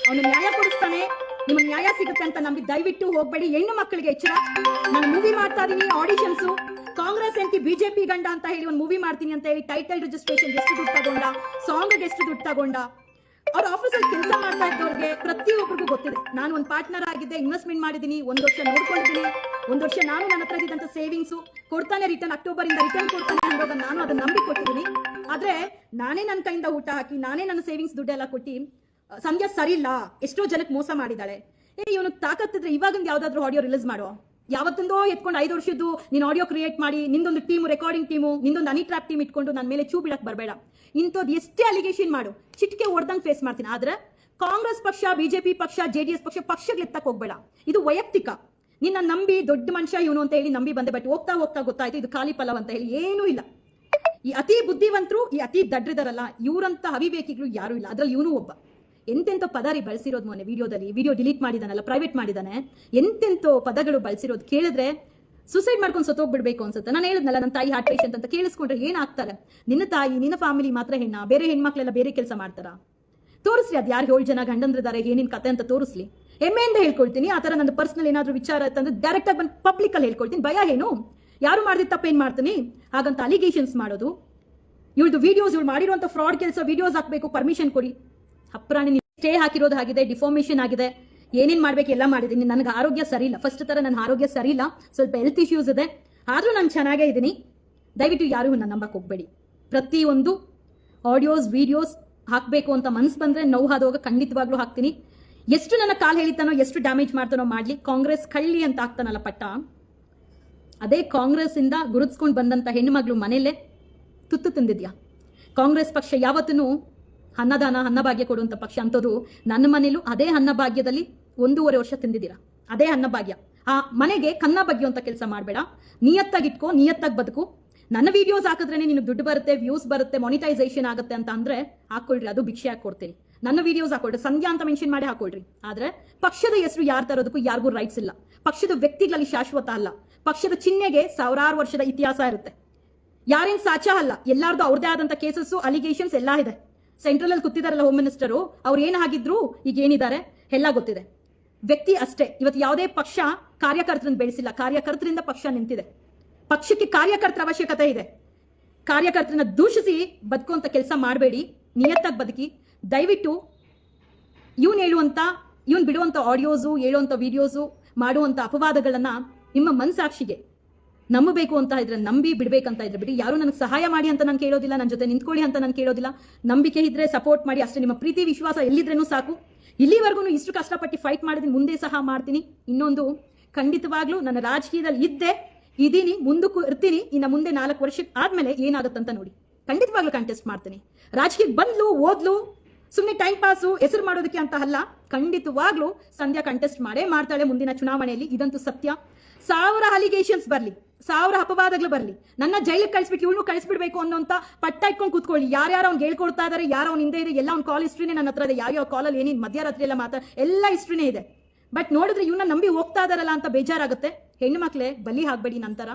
ಅವನು ನ್ಯಾಯ ಕೊಡಿಸ್ತಾನೆ, ನಿಮಗೆ ನ್ಯಾಯ ಸಿಗುತ್ತೆ ಅಂತ ನಂಬಿ ದಯವಿಟ್ಟು ಹೋಗ್ಬೇಡಿ. ಹೆಣ್ಣು ಮಕ್ಕಳಿಗೆ ಎಚ್ಚರ. ನಾನು ಮೂವಿ ಮಾಡ್ತಾ ಇದೀನಿ, ಆಡಿಷನ್ಸ್, ಕಾಂಗ್ರೆಸ್ ಎಂಟಿ BJP ಗಂಡ ಅಂತ ಹೇಳಿ ಒಂದು ಮೂವಿ ಮಾಡ್ತೀನಿ ಅಂತ ಹೇಳಿ ಟೈಟಲ್ ರಿಜಿಸ್ಟ್ರೇಷನ್ ಎಷ್ಟು ದುಡ್ಡು ತಗೊಂಡ, ಸಾಂಗ್ ಎಷ್ಟು ದುಡ್ಡು ತಗೊಂಡ. ಅವ್ರ ಆಫೀಸಲ್ಲಿ ಕೆಲಸ ಮಾಡ್ತಾ ಇದ್ದವ್ರಿಗೆ ಪ್ರತಿಯೊಬ್ಬರಿಗೂ ಗೊತ್ತಿದೆ. ನಾನು ಒಂದು ಪಾರ್ಟ್ನರ್ ಆಗಿದ್ದೆ, ಇನ್ವೆಸ್ಟ್ಮೆಂಟ್ ಮಾಡಿದೀನಿ, 1 ವರ್ಷ ನೋಡ್ಕೊಂಡಿದ್ದೀನಿ, 1 ವರ್ಷ ನಾನು ನನ್ನ ಹತ್ರ ಇದ್ದಂತ ಸೇವಿಂಗ್ಸ್ ಕೊಡ್ತಾನೆ, ರಿಟರ್ನ್ ಅಕ್ಟೋಬರ್ ಇಂದ ರಿಟರ್ನ್ ಕೊಡ್ತಾನೆ ಅನ್ನೋದನ್ನ ನಾನು ಅದನ್ನ ನಂಬಿ ಕೊಟ್ಟಿದ್ದೀನಿ. ಆದ್ರೆ ನಾನೇ ನನ್ನ ಕೈಯಿಂದ ಊಟ ಹಾಕಿ, ನಾನೇ ನನ್ನ ಸೇವಿಂಗ್ಸ್ ದುಡ್ಡೆಲ್ಲ ಕೊಟ್ಟು, ಸಂಧ್ಯಾ ಸರಿ ಇಲ್ಲ, ಎಷ್ಟೋ ಜನಕ್ಕೆ ಮೋಸ ಮಾಡಿದಾಳೆ. ಇವನು ತಾಕತ್ತಿದ್ರೆ ಇವಾಗಿಂದ ಯಾವ್ದಾದ್ರು ಆಡಿಯೋ ರಿಲೀಸ್ ಮಾಡೋ. ಯಾವತ್ತೊಂದೋ ಎತ್ಕೊಂಡು 5 ವರ್ಷದ್ದು ನೀನು ಆಡಿಯೋ ಕ್ರಿಯೇಟ್ ಮಾಡಿ, ನಿಂದೊಂದು ಟೀಮು, ರೆಕಾರ್ಡಿಂಗ್ ಟೀಮು, ನಿಂದೊಂದು ಅನಿ ಟ್ರ್ಯಾಪ್ ಟೀಮ್ ಇಟ್ಕೊಂಡು ನನ್ನ ಮೇಲೆ ಚೂ ಬಿಡಕ್ ಬರಬೇಡ. ಇಂಥದ್ದು ಎಷ್ಟೇ ಅಲಿಗೇಷನ್ ಮಾಡು, ಚಿಟಿಕೆ ಹೊಡೆದಂಗೆ ಫೇಸ್ ಮಾಡ್ತೀನಿ. ಆದ್ರೆ ಕಾಂಗ್ರೆಸ್ ಪಕ್ಷ, BJP ಪಕ್ಷ, JDS ಪಕ್ಷಗಳು ಎತ್ತಕ್ಕೆ ಹೋಗ್ಬೇಡ. ಇದು ವೈಯಕ್ತಿಕ. ನಿನ್ನ ನಂಬಿ ದೊಡ್ಡ ಮನುಷ್ಯ ಇವನು ಅಂತ ಹೇಳಿ ನಂಬಿ ಬಂದೆ. ಬಟ್ ಹೋಗ್ತಾ ಹೋಗ್ತಾ ಗೊತ್ತಾಯ್ತು ಇದು ಖಾಲಿ ಪಲವ್ ಅಂತ ಹೇಳಿ ಏನೂ ಇಲ್ಲ. ಈ ಅತಿ ಬುದ್ಧಿವಂತರು, ಈ ಅತಿ ದಡ್ರಿದಾರಲ್ಲ, ಇವರಂತ ಅವಿವೇಕಿಗಳು ಯಾರು ಇಲ್ಲ. ಅದ್ರಲ್ಲಿ ಇವನು ಒಬ್ಬ. ಎಂತೆಂತೋ ಪದಾರಿ ಬಳಸಿರೋದು. ಮೊನ್ನೆ ವಿಡಿಯೋ ಡಿಲೀಟ್ ಮಾಡಿದಾನಲ್ಲ, ಪ್ರೈವೇಟ್ ಮಾಡಿದಾನೆ. ಎಂತೆಂತೋ ಪದಗಳು ಬಳಸಿರೋದು ಕೇಳಿದ್ರೆ ಸುಸೈಡ್ ಮಾಡ್ಕೊಂಡು ಸತ್ತೋಗ್ಬಿಡ್ಬೇಕು ಅನ್ಸುತ್ತೆ. ನಾನು ಹೇಳಿದ್ನಲ್ಲ, ನನ್ನ ತಾಯಿ ಹಾರ್ಟ್ ಪೇಷಂಟ್ ಅಂತ. ಕೇಳಿಸ್ಕೊಂಡ್ರೆ ಏನಾಗ್ತಾರೆ? ನಿನ್ನ ತಾಯಿ, ನಿನ್ನ ಫ್ಯಾಮಿಲಿ ಮಾತ್ರ ಹೆಣ್ಣ, ಬೇರೆ ಹೆಣ್ಮಕ್ಳೆಲ್ಲ ಬೇರೆ ಕೆಲಸ ಮಾಡ್ತಾರ? ತೋರಿಸ್ಲಿ, ಅದು ಯಾರು 7 ಜನ ಗಂಡಂದ್ರಿದ್ದಾರೆ, ಏನೇನ್ ಕತೆ ಅಂತ ತೋರಿಸ್ಲಿ. ಹೆಮ್ಮೆಯಿಂದ ಹೇಳ್ಕೊಳ್ತೀನಿ. ಆ ಥರ ನನ್ನ ಪರ್ಸನಲ್ ಏನಾದರೂ ವಿಚಾರ ಅಂತಂದ್ರೆ ಡೈರೆಕ್ಟಾಗಿ ಬಂದು ಪಬ್ಲಿಕಲ್ಲಿ ಹೇಳ್ಕೊಳ್ತೀನಿ. ಭಯ ಏನು? ಯಾರು ಮಾಡಿದ ತಪ್ಪೇನು ಮಾಡ್ತೀನಿ ಹಾಗಂತ ಅಲಿಗೇಷನ್ಸ್ ಮಾಡೋದು. ಇವಳ್ದು ವಿಡಿಯೋಸ್, ಇವಳು ಮಾಡಿರುವಂಥ ಫ್ರಾಡ್ ಕೆಲಸ ವಿಡಿಯೋಸ್ ಹಾಕಬೇಕು, ಪರ್ಮಿಷನ್ ಕೊಡಿ. ಅಪ್ರಾಣಿ ಸ್ಟೇ ಹಾಕಿರೋದು ಆಗಿದೆ, ಡಿಫಾರ್ಮೇಷನ್ ಆಗಿದೆ, ಏನೇನು ಮಾಡಬೇಕು ಎಲ್ಲ ಮಾಡಿದ್ದೀನಿ. ನನಗೆ ಆರೋಗ್ಯ ಸರಿ ಇಲ್ಲ, ಫಸ್ಟ್ ಥರ ನನ್ನ ಆರೋಗ್ಯ ಸರಿ ಇಲ್ಲ, ಸ್ವಲ್ಪ ಹೆಲ್ತ್ ಇಶ್ಯೂಸ್ ಇದೆ. ಆದರೂ ನಾನು ಚೆನ್ನಾಗೇ ಇದ್ದೀನಿ. ದಯವಿಟ್ಟು ಯಾರು ನನ್ನ ನಂಬಕ್ಕೆ ಹೋಗಬೇಡಿ. ಪ್ರತಿಯೊಂದು ಆಡಿಯೋಸ್ ವಿಡಿಯೋಸ್ ಹಾಕಬೇಕು ಅಂತ ಮನಸ್ಸು ಬಂದರೆ ನೋವು ಹಾದುವಾಗ ಖಂಡಿತವಾಗ್ಲೂ ಹಾಕ್ತೀನಿ. ಎಷ್ಟು ನನ್ನ ಕಾಲು ಹೇಳಿತಾನೋ, ಎಷ್ಟು ಡ್ಯಾಮೇಜ್ ಮಾಡ್ತಾನೋ ಮಾಡಲಿ. ಕಾಂಗ್ರೆಸ್ ಕಳ್ಳಿ ಅಂತ ಆಗ್ತಾನಲ್ಲ ಪಟ್ಟ, ಅದೇ ಕಾಂಗ್ರೆಸ್ ಇಂದ ಗುರುತಿಸ್ಕೊಂಡು ಬಂದಂಥ ಹೆಣ್ಣುಮಗಳು ಮನೆಯಲ್ಲೇ ತುತ್ತು ತಿಂದಿದ್ಯಾ? ಕಾಂಗ್ರೆಸ್ ಪಕ್ಷ ಯಾವತ್ತೂ ಅನ್ನದಾನ ಅನ್ನಭಾಗ್ಯ ಕೊಡುವಂಥ ಪಕ್ಷ ಅಂಥದ್ದು. ನನ್ನ ಮನೇಲೂ ಅದೇ ಅನ್ನಭಾಗ್ಯದಲ್ಲಿ 1.5 ವರ್ಷ ತಿಂದಿದ್ದೀರಾ. ಅದೇ ಅನ್ನಭಾಗ್ಯ. ಆ ಮನೆಗೆ ಕನ್ನ ಬಗ್ಗೆಯುವಂಥ ಕೆಲಸ ಮಾಡಬೇಡ. ನಿಯತ್ತಾಗಿಟ್ಕೋ, ನಿಯತ್ತಾಗಿ ಬದುಕು. ನನ್ನ ವಿಡಿಯೋಸ್ ಹಾಕಿದ್ರೇ ನಿನಗೆ ದುಡ್ಡು ಬರುತ್ತೆ, ವ್ಯೂಸ್ ಬರುತ್ತೆ, ಮಾನಿಟೈಸೇಷನ್ ಆಗುತ್ತೆ ಅಂತ ಅಂದ್ರೆ ಹಾಕೊಳ್ರಿ, ಅದು ಭಿಕ್ಷೆ ಹಾಕೊಡ್ತೀನಿ. ನನ್ನ ವಿಡಿಯೋಸ್ ಹಾಕೊಳ್ರಿ, ಸಂಧ್ಯಾ ಅಂತ ಮೆನ್ಷನ್ ಮಾಡಿ ಹಾಕೊಳ್ರಿ. ಆದ್ರೆ ಪಕ್ಷದ ಹೆಸರು ಯಾರು ತರೋದಕ್ಕೂ ಯಾರಿಗೂ ರೈಟ್ಸ್ ಇಲ್ಲ. ಪಕ್ಷದ ವ್ಯಕ್ತಿಗಳಲ್ಲಿ ಶಾಶ್ವತ ಅಲ್ಲ. ಪಕ್ಷದ ಚಿಹ್ನೆಗೆ ಸಾವಿರಾರು ವರ್ಷದ ಇತಿಹಾಸ ಇರುತ್ತೆ. ಯಾರೇನು ಸಾಚ ಅಲ್ಲ, ಎಲ್ಲಾರ್ದು ಅವ್ರದೇ ಆದಂಥ ಕೇಸಸ್, ಅಲಿಗೇಷನ್ಸ್ ಎಲ್ಲ ಇದೆ. ಸೆಂಟ್ರಲ್ ಅಲ್ಲಿ ಕೂತಿದಾರಲ್ಲ ಹೋಮ್ ಮಿನಿಸ್ಟರು, ಅವ್ರು ಏನಾಗಿದ್ರು ಈಗ ಏನಿದ್ದಾರೆ ಎಲ್ಲ ಗೊತ್ತಿದೆ. ವ್ಯಕ್ತಿ ಅಷ್ಟೇ. ಇವತ್ತು ಯಾವುದೇ ಪಕ್ಷ ಕಾರ್ಯಕರ್ತರನ್ನು ಬೆಳೆಸಿಲ್ಲ, ಕಾರ್ಯಕರ್ತರಿಂದ ಪಕ್ಷ ನಿಂತಿದೆ. ಪಕ್ಷಕ್ಕೆ ಕಾರ್ಯಕರ್ತರ ಅವಶ್ಯಕತೆ ಇದೆ. ಕಾರ್ಯಕರ್ತರನ್ನ ದೂಷಿಸಿ ಬದುಕುವಂತ ಕೆಲಸ ಮಾಡಬೇಡಿ, ನಿಯತ್ತಾಗಿ ಬದುಕಿ. ದಯವಿಟ್ಟು ಇವನ್ ಬಿಡುವಂತ ಆಡಿಯೋಸು, ಹೇಳುವಂತ ವಿಡಿಯೋಸು, ಮಾಡುವಂತ ಅಪವಾದಗಳನ್ನ ನಿಮ್ಮ ಮನಸಾಕ್ಷಿಗೆ ನಂಬಬೇಕು ಅಂತ ಇದ್ರೆ ನಂಬಿ, ಬಿಡ್ಬೇಕಂತ ಇದ್ರೆ ಬಿಡಿ. ಯಾರು ನನಗೆ ಸಹಾಯ ಮಾಡಿ ಅಂತ ನಾನು ಕೇಳೋದಿಲ್ಲ, ನನ್ನ ಜೊತೆ ನಿಂತ್ಕೊಳ್ಳಿ ಅಂತ ನಾನು ಕೇಳೋದಿಲ್ಲ. ನಂಬಿಕೆ ಇದ್ರೆ ಸಪೋರ್ಟ್ ಮಾಡಿ ಅಷ್ಟೇ. ನಿಮ್ಮ ಪ್ರೀತಿ ವಿಶ್ವಾಸ ಎಲ್ಲಿದ್ರೇನು ಸಾಕು. ಇಲ್ಲಿವರೆಗೂ ಇಷ್ಟು ಕಷ್ಟಪಟ್ಟು ಫೈಟ್ ಮಾಡಿದ್ದೀನಿ, ಮುಂದೆ ಸಹ ಮಾಡ್ತೀನಿ. ಇನ್ನೊಂದು, ಖಂಡಿತವಾಗ್ಲೂ ನನ್ನ ರಾಜಕೀಯದಲ್ಲಿ ಇದೀನಿ, ಮುಂದಕ್ಕೂ ಇರ್ತೀನಿ. ಇನ್ನು ಮುಂದೆ 4 ವರ್ಷಕ್ಕೆ ಆದ್ಮೇಲೆ ಏನಾಗುತ್ತಂತ ನೋಡಿ. ಖಂಡಿತವಾಗ್ಲೂ ಕಂಟೆಸ್ಟ್ ಮಾಡ್ತೀನಿ. ರಾಜಕೀಯಕ್ಕೆ ಬಂದ್ಲು ಓದ್ಲು ಸುಮ್ಮನೆ ಟೈಮ್ ಪಾಸು ಹೆಸರು ಮಾಡೋದಕ್ಕೆ ಅಂತ ಅಲ್ಲ. ಖಂಡಿತವಾಗ್ಲೂ ಸಂಧ್ಯಾ ಕಂಟೆಸ್ಟ್ ಮಾಡೇ ಮಾಡ್ತಾಳೆ ಮುಂದಿನ ಚುನಾವಣೆಯಲ್ಲಿ. ಇದಂತೂ ಸತ್ಯ. 1000 ಅಲಿಗೇಷನ್ಸ್ ಬರಲಿ, 1000 ಅಪವಾದಗಳು ಬರಲಿ, ನನ್ನ ಜೈಲಿಗೆ ಕಳಿಸ್ಬಿಟ್ಟು ಇವನು ಕಳಿಸ್ಬಿಡ್ಬೇಕು ಅನ್ನೋಂತ ಪಟ್ಟ ಇಟ್ಕೊಂಡು ಕೂತ್ಕೊಳ್ಳಿ. ಯಾರ್ಯಾರು ಅವ್ನು ಹೇಳ್ಕೊಡ್ತಾ ಇದಾರೆ, ಯಾರು ಅವ್ನ ಹಿಂದೆ ಇದೆ, ಎಲ್ಲ ಅವ್ನ ಕಾಲ್ ಹಿಸ್ಟ್ರಿನೇ ನನ್ನ ಹತ್ರ ಇದೆ. ಯಾವ ಕಾಲಲ್ಲಿ ಏನೇನು ಮಧ್ಯರಾತ್ರಿ ಎಲ್ಲ ಎಲ್ಲ ಹಿಸ್ಟ್ರಿನೇ ಇದೆ. ಬಟ್ ನೋಡಿದ್ರೆ ಇವನ್ನ ನಂಬಿ ಹೋಗ್ತಾ ಇದಾರಲ್ಲ ಅಂತ ಬೇಜಾರಾಗುತ್ತೆ. ಹೆಣ್ಣು ಮಕ್ಳೇ ಬಲಿ ಆಗ್ಬೇಡಿ. ನಂತರ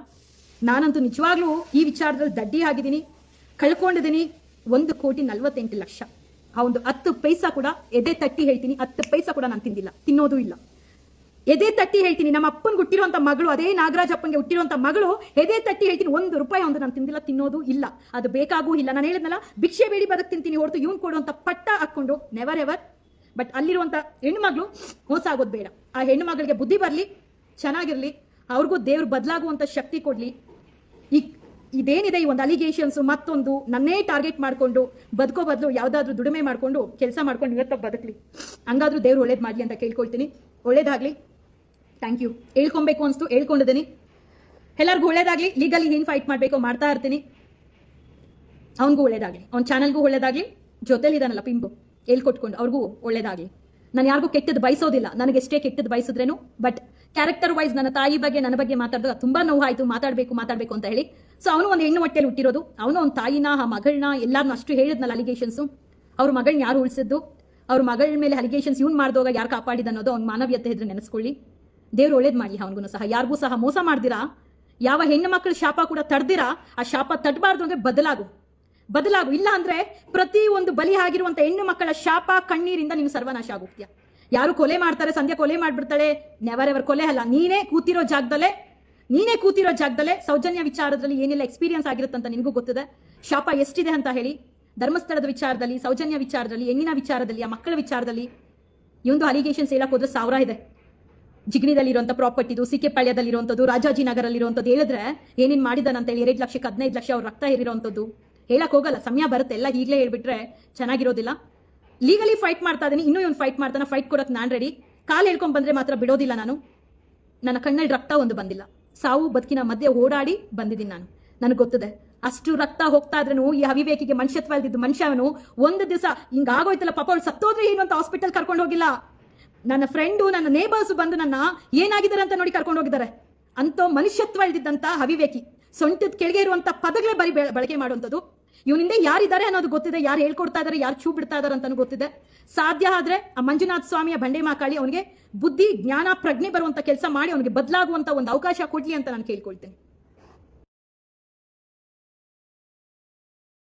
ನಾನಂತೂ ನಿಜವಾಗ್ಲೂ ಈ ವಿಚಾರದಲ್ಲಿ ದಡ್ಡಿ ಆಗಿದ್ದೀನಿ, ಕಳ್ಕೊಂಡಿದ್ದೀನಿ. 1,48,00,000. ಆ ಒಂದು 10 ಪೈಸಾ ಕೂಡ ಎದೆ ತಟ್ಟಿ ಹೇಳ್ತೀನಿ, 10 ಪೈಸಾ ಕೂಡ ನಾನು ತಿಂದಿಲ್ಲ, ತಿನ್ನೋದು ಇಲ್ಲ. ಎದೆ ತಟ್ಟಿ ಹೇಳ್ತೀನಿ, ನಮ್ಮ ಅಪ್ಪನ್ಗೆ ಹುಟ್ಟಿರುವಂತ ಮಗಳು, ಅದೇ ನಾಗರಾಜ್ ಅಪ್ಪನ್ಗೆ ಹುಟ್ಟಿರುವಂತ ಮಗಳು, ಎದೆ ತಟ್ಟಿ ಹೇಳ್ತೀನಿ, 1 ರೂಪಾಯಿ ಒಂದು ನಾನು ತಿಂದಿಲ್ಲ, ತಿನ್ನೋದು ಇಲ್ಲ. ಅದು ಬೇಕಾಗೂ ಇಲ್ಲ. ನಾನು ಹೇಳಿದ್ನಲ್ಲ, ಭಿಕ್ಷೆ ಬೇಡಿ ಬದಕ್ ತಿಂತೀನಿ ಹೊರತು ಇವ್ನು ಕೊಡುವಂತ ಪಟ್ಟ ಹಾಕೊಂಡು ನೆವರ್ ಎವರ್. ಬಟ್ ಅಲ್ಲಿರುವಂತ ಹೆಣ್ಣುಮಗಳು ಮೋಸ ಆಗೋದು ಬೇಡ. ಆ ಹೆಣ್ಣು ಮಗಳಿಗೆ ಬುದ್ಧಿ ಬರಲಿ, ಚೆನ್ನಾಗಿರ್ಲಿ, ಅವ್ರಿಗೂ ದೇವ್ರು ಬದಲಾಗುವಂತ ಶಕ್ತಿ ಕೊಡ್ಲಿ. ಇದೇನಿದೆ ಈ ಒಂದು ಅಲಿಗೇಷನ್ಸ್, ಮತ್ತೊಂದು ನನ್ನೇ ಟಾರ್ಗೆಟ್ ಮಾಡ್ಕೊಂಡು ಬದುಕೋ ಬದಲು ಯಾವ್ದಾದ್ರು ದುಡಿಮೆ ಮಾಡ್ಕೊಂಡು ಕೆಲಸ ಮಾಡ್ಕೊಂಡು ಇವತ್ತಾಗ ಬದುಕಲಿ. ಹಂಗಾದ್ರೂ ದೇವ್ರು ಒಳ್ಳೇದು ಮಾಡಲಿ ಅಂತ ಕೇಳ್ಕೊಳ್ತೀನಿ. ಒಳ್ಳೇದಾಗ್ಲಿ. Thank you. ಹೇಳ್ಕೊಬೇಕು ಅನ್ಸ್ತು, ಹೇಳ್ಕೊಂಡಿದ್ದೀನಿ. ಎಲ್ಲರಿಗೂ ಒಳ್ಳೇದಾಗ್ಲಿ. ಲೀಗಲಿ ಏನ್ ಫೈಟ್ ಮಾಡ್ಬೇಕೋ ಮಾಡ್ತಾ ಇರ್ತೀನಿ. ಅವನಿಗೂ ಒಳ್ಳೇದಾಗ್ಲಿ, ಅವ್ನ ಚಾನಲ್ಗೂ ಒಳ್ಳೇದಾಗ್ಲಿ. ಜೊತೆಲಿ ಇದಾನಲ್ಲ ಪಿಂಬು, ಹೇಳ್ಕೊಟ್ಕೊಂಡು ಅವ್ರಿಗೂ ಒಳ್ಳೇದಾಗ್ಲಿ. ನಾನು ಯಾರಿಗೂ ಕೆಟ್ಟದ್ದು ಬಯಸೋದಿಲ್ಲ, ನನಗೆ ಎಷ್ಟೇ ಕೆಟ್ಟದ್ದು ಬಯಸಿದ್ರೇನು. ಬಟ್ ಕ್ಯಾರೆಕ್ಟರ್ ವೈಸ್ ನನ್ನ ತಾಯಿ ಬಗ್ಗೆ, ನನ್ನ ಬಗ್ಗೆ ಮಾತಾಡಿದಾಗ ತುಂಬಾ ನೋವಾಯ್ತು. ಮಾತಾಡ್ಬೇಕು ಅಂತ ಹೇಳಿ. ಸೊ ಅವನು ಒಂದು ಹೆಣ್ಣು ಹೊಟ್ಟೆಯಲ್ಲಿ ಹುಟ್ಟಿರೋದು, ಅವನು ಒಂದು ತಾಯಿನ, ಆ ಮಗಳನ್ನ ಎಲ್ಲಾರನ್ನೂ ಅಷ್ಟು ಹೇಳಿದ್ನಲ್ಲ ಅಲಿಗೇಷನ್ಸು. ಅವ್ರ ಮಗಳನ್ನ ಯಾರು ಉಳಿಸಿದ್ದು, ಅವ್ರ ಮಗಳ ಮೇಲೆ ಅಲಿಗೇಷನ್ಸ್ ಇವ್ನು ಮಾಡಿದಾಗ ಯಾರು ಕಾಪಾಡಿದ ಅನ್ನೋದು ಅವ್ನ ಮಾನವೀಯತೆ ಇದ್ರೆ ನೆನೆಸ್ಕೊಳ್ಳಿ. ದೇವ್ರು ಒಳ್ಳೇದು ಮಾಡಿ ಅವನಿಗೂ ಸಹ. ಯಾರಿಗೂ ಸಹ ಮೋಸ ಮಾಡ್ದಿರಾ, ಯಾವ ಹೆಣ್ಣು ಮಕ್ಕಳ ಶಾಪ ಕೂಡ ತಡ್ದಿರಾ. ಆ ಶಾಪ ತಟ್ಟಬಾರ್ದು ಅಂದ್ರೆ ಬದಲಾಗು. ಇಲ್ಲ ಅಂದ್ರೆ ಪ್ರತಿ ಒಂದು ಬಲಿ ಆಗಿರುವಂತ ಹೆಣ್ಣು ಮಕ್ಕಳ ಶಾಪ, ಕಣ್ಣೀರಿಂದ ನೀನು ಸರ್ವನಾಶ ಆಗೋಗ್ತೀಯ. ಯಾರು ಕೊಲೆ ಮಾಡ್ತಾರೆ, ಸಂಧ್ಯಾ ಕೊಲೆ ಮಾಡ್ಬಿಡ್ತಾಳೆ, ನೆವರ್ ಎವರ್ ಕೊಲೆ ಅಲ್ಲ. ನೀನೇ ಕೂತಿರೋ ಜಾಗದಲ್ಲೇ ಸೌಜನ್ಯ ವಿಚಾರದಲ್ಲಿ ಏನೆಲ್ಲ ಎಕ್ಸ್ಪೀರಿಯನ್ಸ್ ಆಗಿರುತ್ತಂತ ನಿನಗೂ ಗೊತ್ತಿದೆ. ಶಾಪ ಎಷ್ಟಿದೆ ಅಂತ ಹೇಳಿ. ಧರ್ಮಸ್ಥಳದ ವಿಚಾರದಲ್ಲಿ, ಸೌಜನ್ಯ ವಿಚಾರದಲ್ಲಿ, ಹೆಣ್ಣಿನ ವಿಚಾರದಲ್ಲಿ, ಆ ಮಕ್ಕಳ ವಿಚಾರದಲ್ಲಿ ಈ ಒಂದು ಅಲಿಗೇಷನ್ಸ್ ಹೇಳಕ್ ಹೋದ್ರೆ 1000 ಇದೆ. ಜಿಗಣಿದಲ್ಲಿರುವಂಥ ಪ್ರಾಪರ್ಟಿದು, ಸಿಕ್ಕೆಪಾಳ್ಯದಲ್ಲಿರುವಂಥದ್ದು, ರಾಜಾಜಿನಗರಲ್ಲಿರುವಂಥದ್ದು ಹೇಳಿದ್ರೆ ಏನೇನು ಮಾಡಿದಾನಂತ ಹೇಳಿ 2 ಲಕ್ಷಕ್ಕೆ 15 ಲಕ್ಷ ಅವ್ರ ರಕ್ತ ಹೇರಿರೋವಂಥದ್ದು ಹೇಳಕ್ ಹೋಗಲ್ಲ. ಸಮಯ ಬರುತ್ತೆ, ಎಲ್ಲ ಈಗಲೇ ಹೇಳ್ಬಿಟ್ರೆ ಚೆನ್ನಾಗಿರೋದಿಲ್ಲ. ಲೀಗಲಿ ಫೈಟ್ ಮಾಡ್ತಾ ಇದೀನಿ. ಇನ್ನೂ ಇವನು ಫೈಟ್ ಮಾಡ್ತಾನೆ, ಫೈಟ್ ಕೊಡೋಕೆ ನಾನು ರೆಡಿ. ಕಾಲು ಹೇಳ್ಕೊಂಡ್ ಬಂದ್ರೆ ಮಾತ್ರ ಬಿಡೋದಿಲ್ಲ ನಾನು. ನನ್ನ ಕಣ್ಣಲ್ಲಿ ರಕ್ತ ಒಂದು ಬಂದಿಲ್ಲ. ಸಾವು ಬದುಕಿನ ಮಧ್ಯೆ ಓಡಾಡಿ ಬಂದಿದ್ದೀನಿ ನಾನು. ನನಗೆ ಗೊತ್ತಿದೆ ಅಷ್ಟು ರಕ್ತ ಹೋಗ್ತಾ ಇದ್ರೂ ಈ ಅವಿವೇಕಿಗೆ ಮನುಷ್ಯತ್ವ ಇಲ್ದಿದ್ದು ಮನುಷ್ಯನು ಒಂದು ದಿವಸ ಹಿಂಗಾಗೋಯ್ತಲ್ಲ ಪಾಪ, ಅವ್ಳು ಸತ್ತೋದ್ರೆ ಏನು ಅಂತ ಹಾಸ್ಪಿಟಲ್ ಕರ್ಕೊಂಡು ಹೋಗಿಲ್ಲ. ನನ್ನ ಫ್ರೆಂಡು, ನನ್ನ ನೇಬರ್ಸ್ ಬಂದು ನನ್ನ ಏನಾಗಿದ್ದಾರೆ ಅಂತ ನೋಡಿ ಕರ್ಕೊಂಡು ಹೋಗಿದ್ದಾರೆ. ಅಂತ ಮನುಷ್ಯತ್ವ ಇಲ್ದಿದ್ದಂತ ಅವಿವೇಕಿ, ಸೊಂಟದ ಕೆಳಗೆ ಇರುವಂತ ಪದಗಳೇ ಬರೀ ಬಳಕೆ ಮಾಡುವಂಥದ್ದು. ಇವನಿಂದ ಯಾರಿದ್ದಾರೆ ಅನ್ನೋದು ಗೊತ್ತಿದೆ, ಯಾರು ಹೇಳ್ಕೊಡ್ತಾ ಇದಾರೆ, ಯಾರು ಚೂ ಬಿಡ್ತಾ ಇದಾರೆ ಅಂತಾನು ಗೊತ್ತಿದೆ. ಸಾಧ್ಯ ಆದ್ರೆ ಆ ಮಂಜುನಾಥ ಸ್ವಾಮಿಯ ಬಂಡೆ ಮಾಕಾಳಿ ಅವನಿಗೆ ಬುದ್ಧಿ ಜ್ಞಾನ ಪ್ರಜ್ಞೆ ಬರುವಂತ ಕೆಲಸ ಮಾಡಿ ಅವನಿಗೆ ಬದಲಾಗುವಂತ ಒಂದು ಅವಕಾಶ ಕೊಡ್ಲಿ ಅಂತ ನಾನು ಕೇಳ್ಕೊಳ್ತೇನೆ.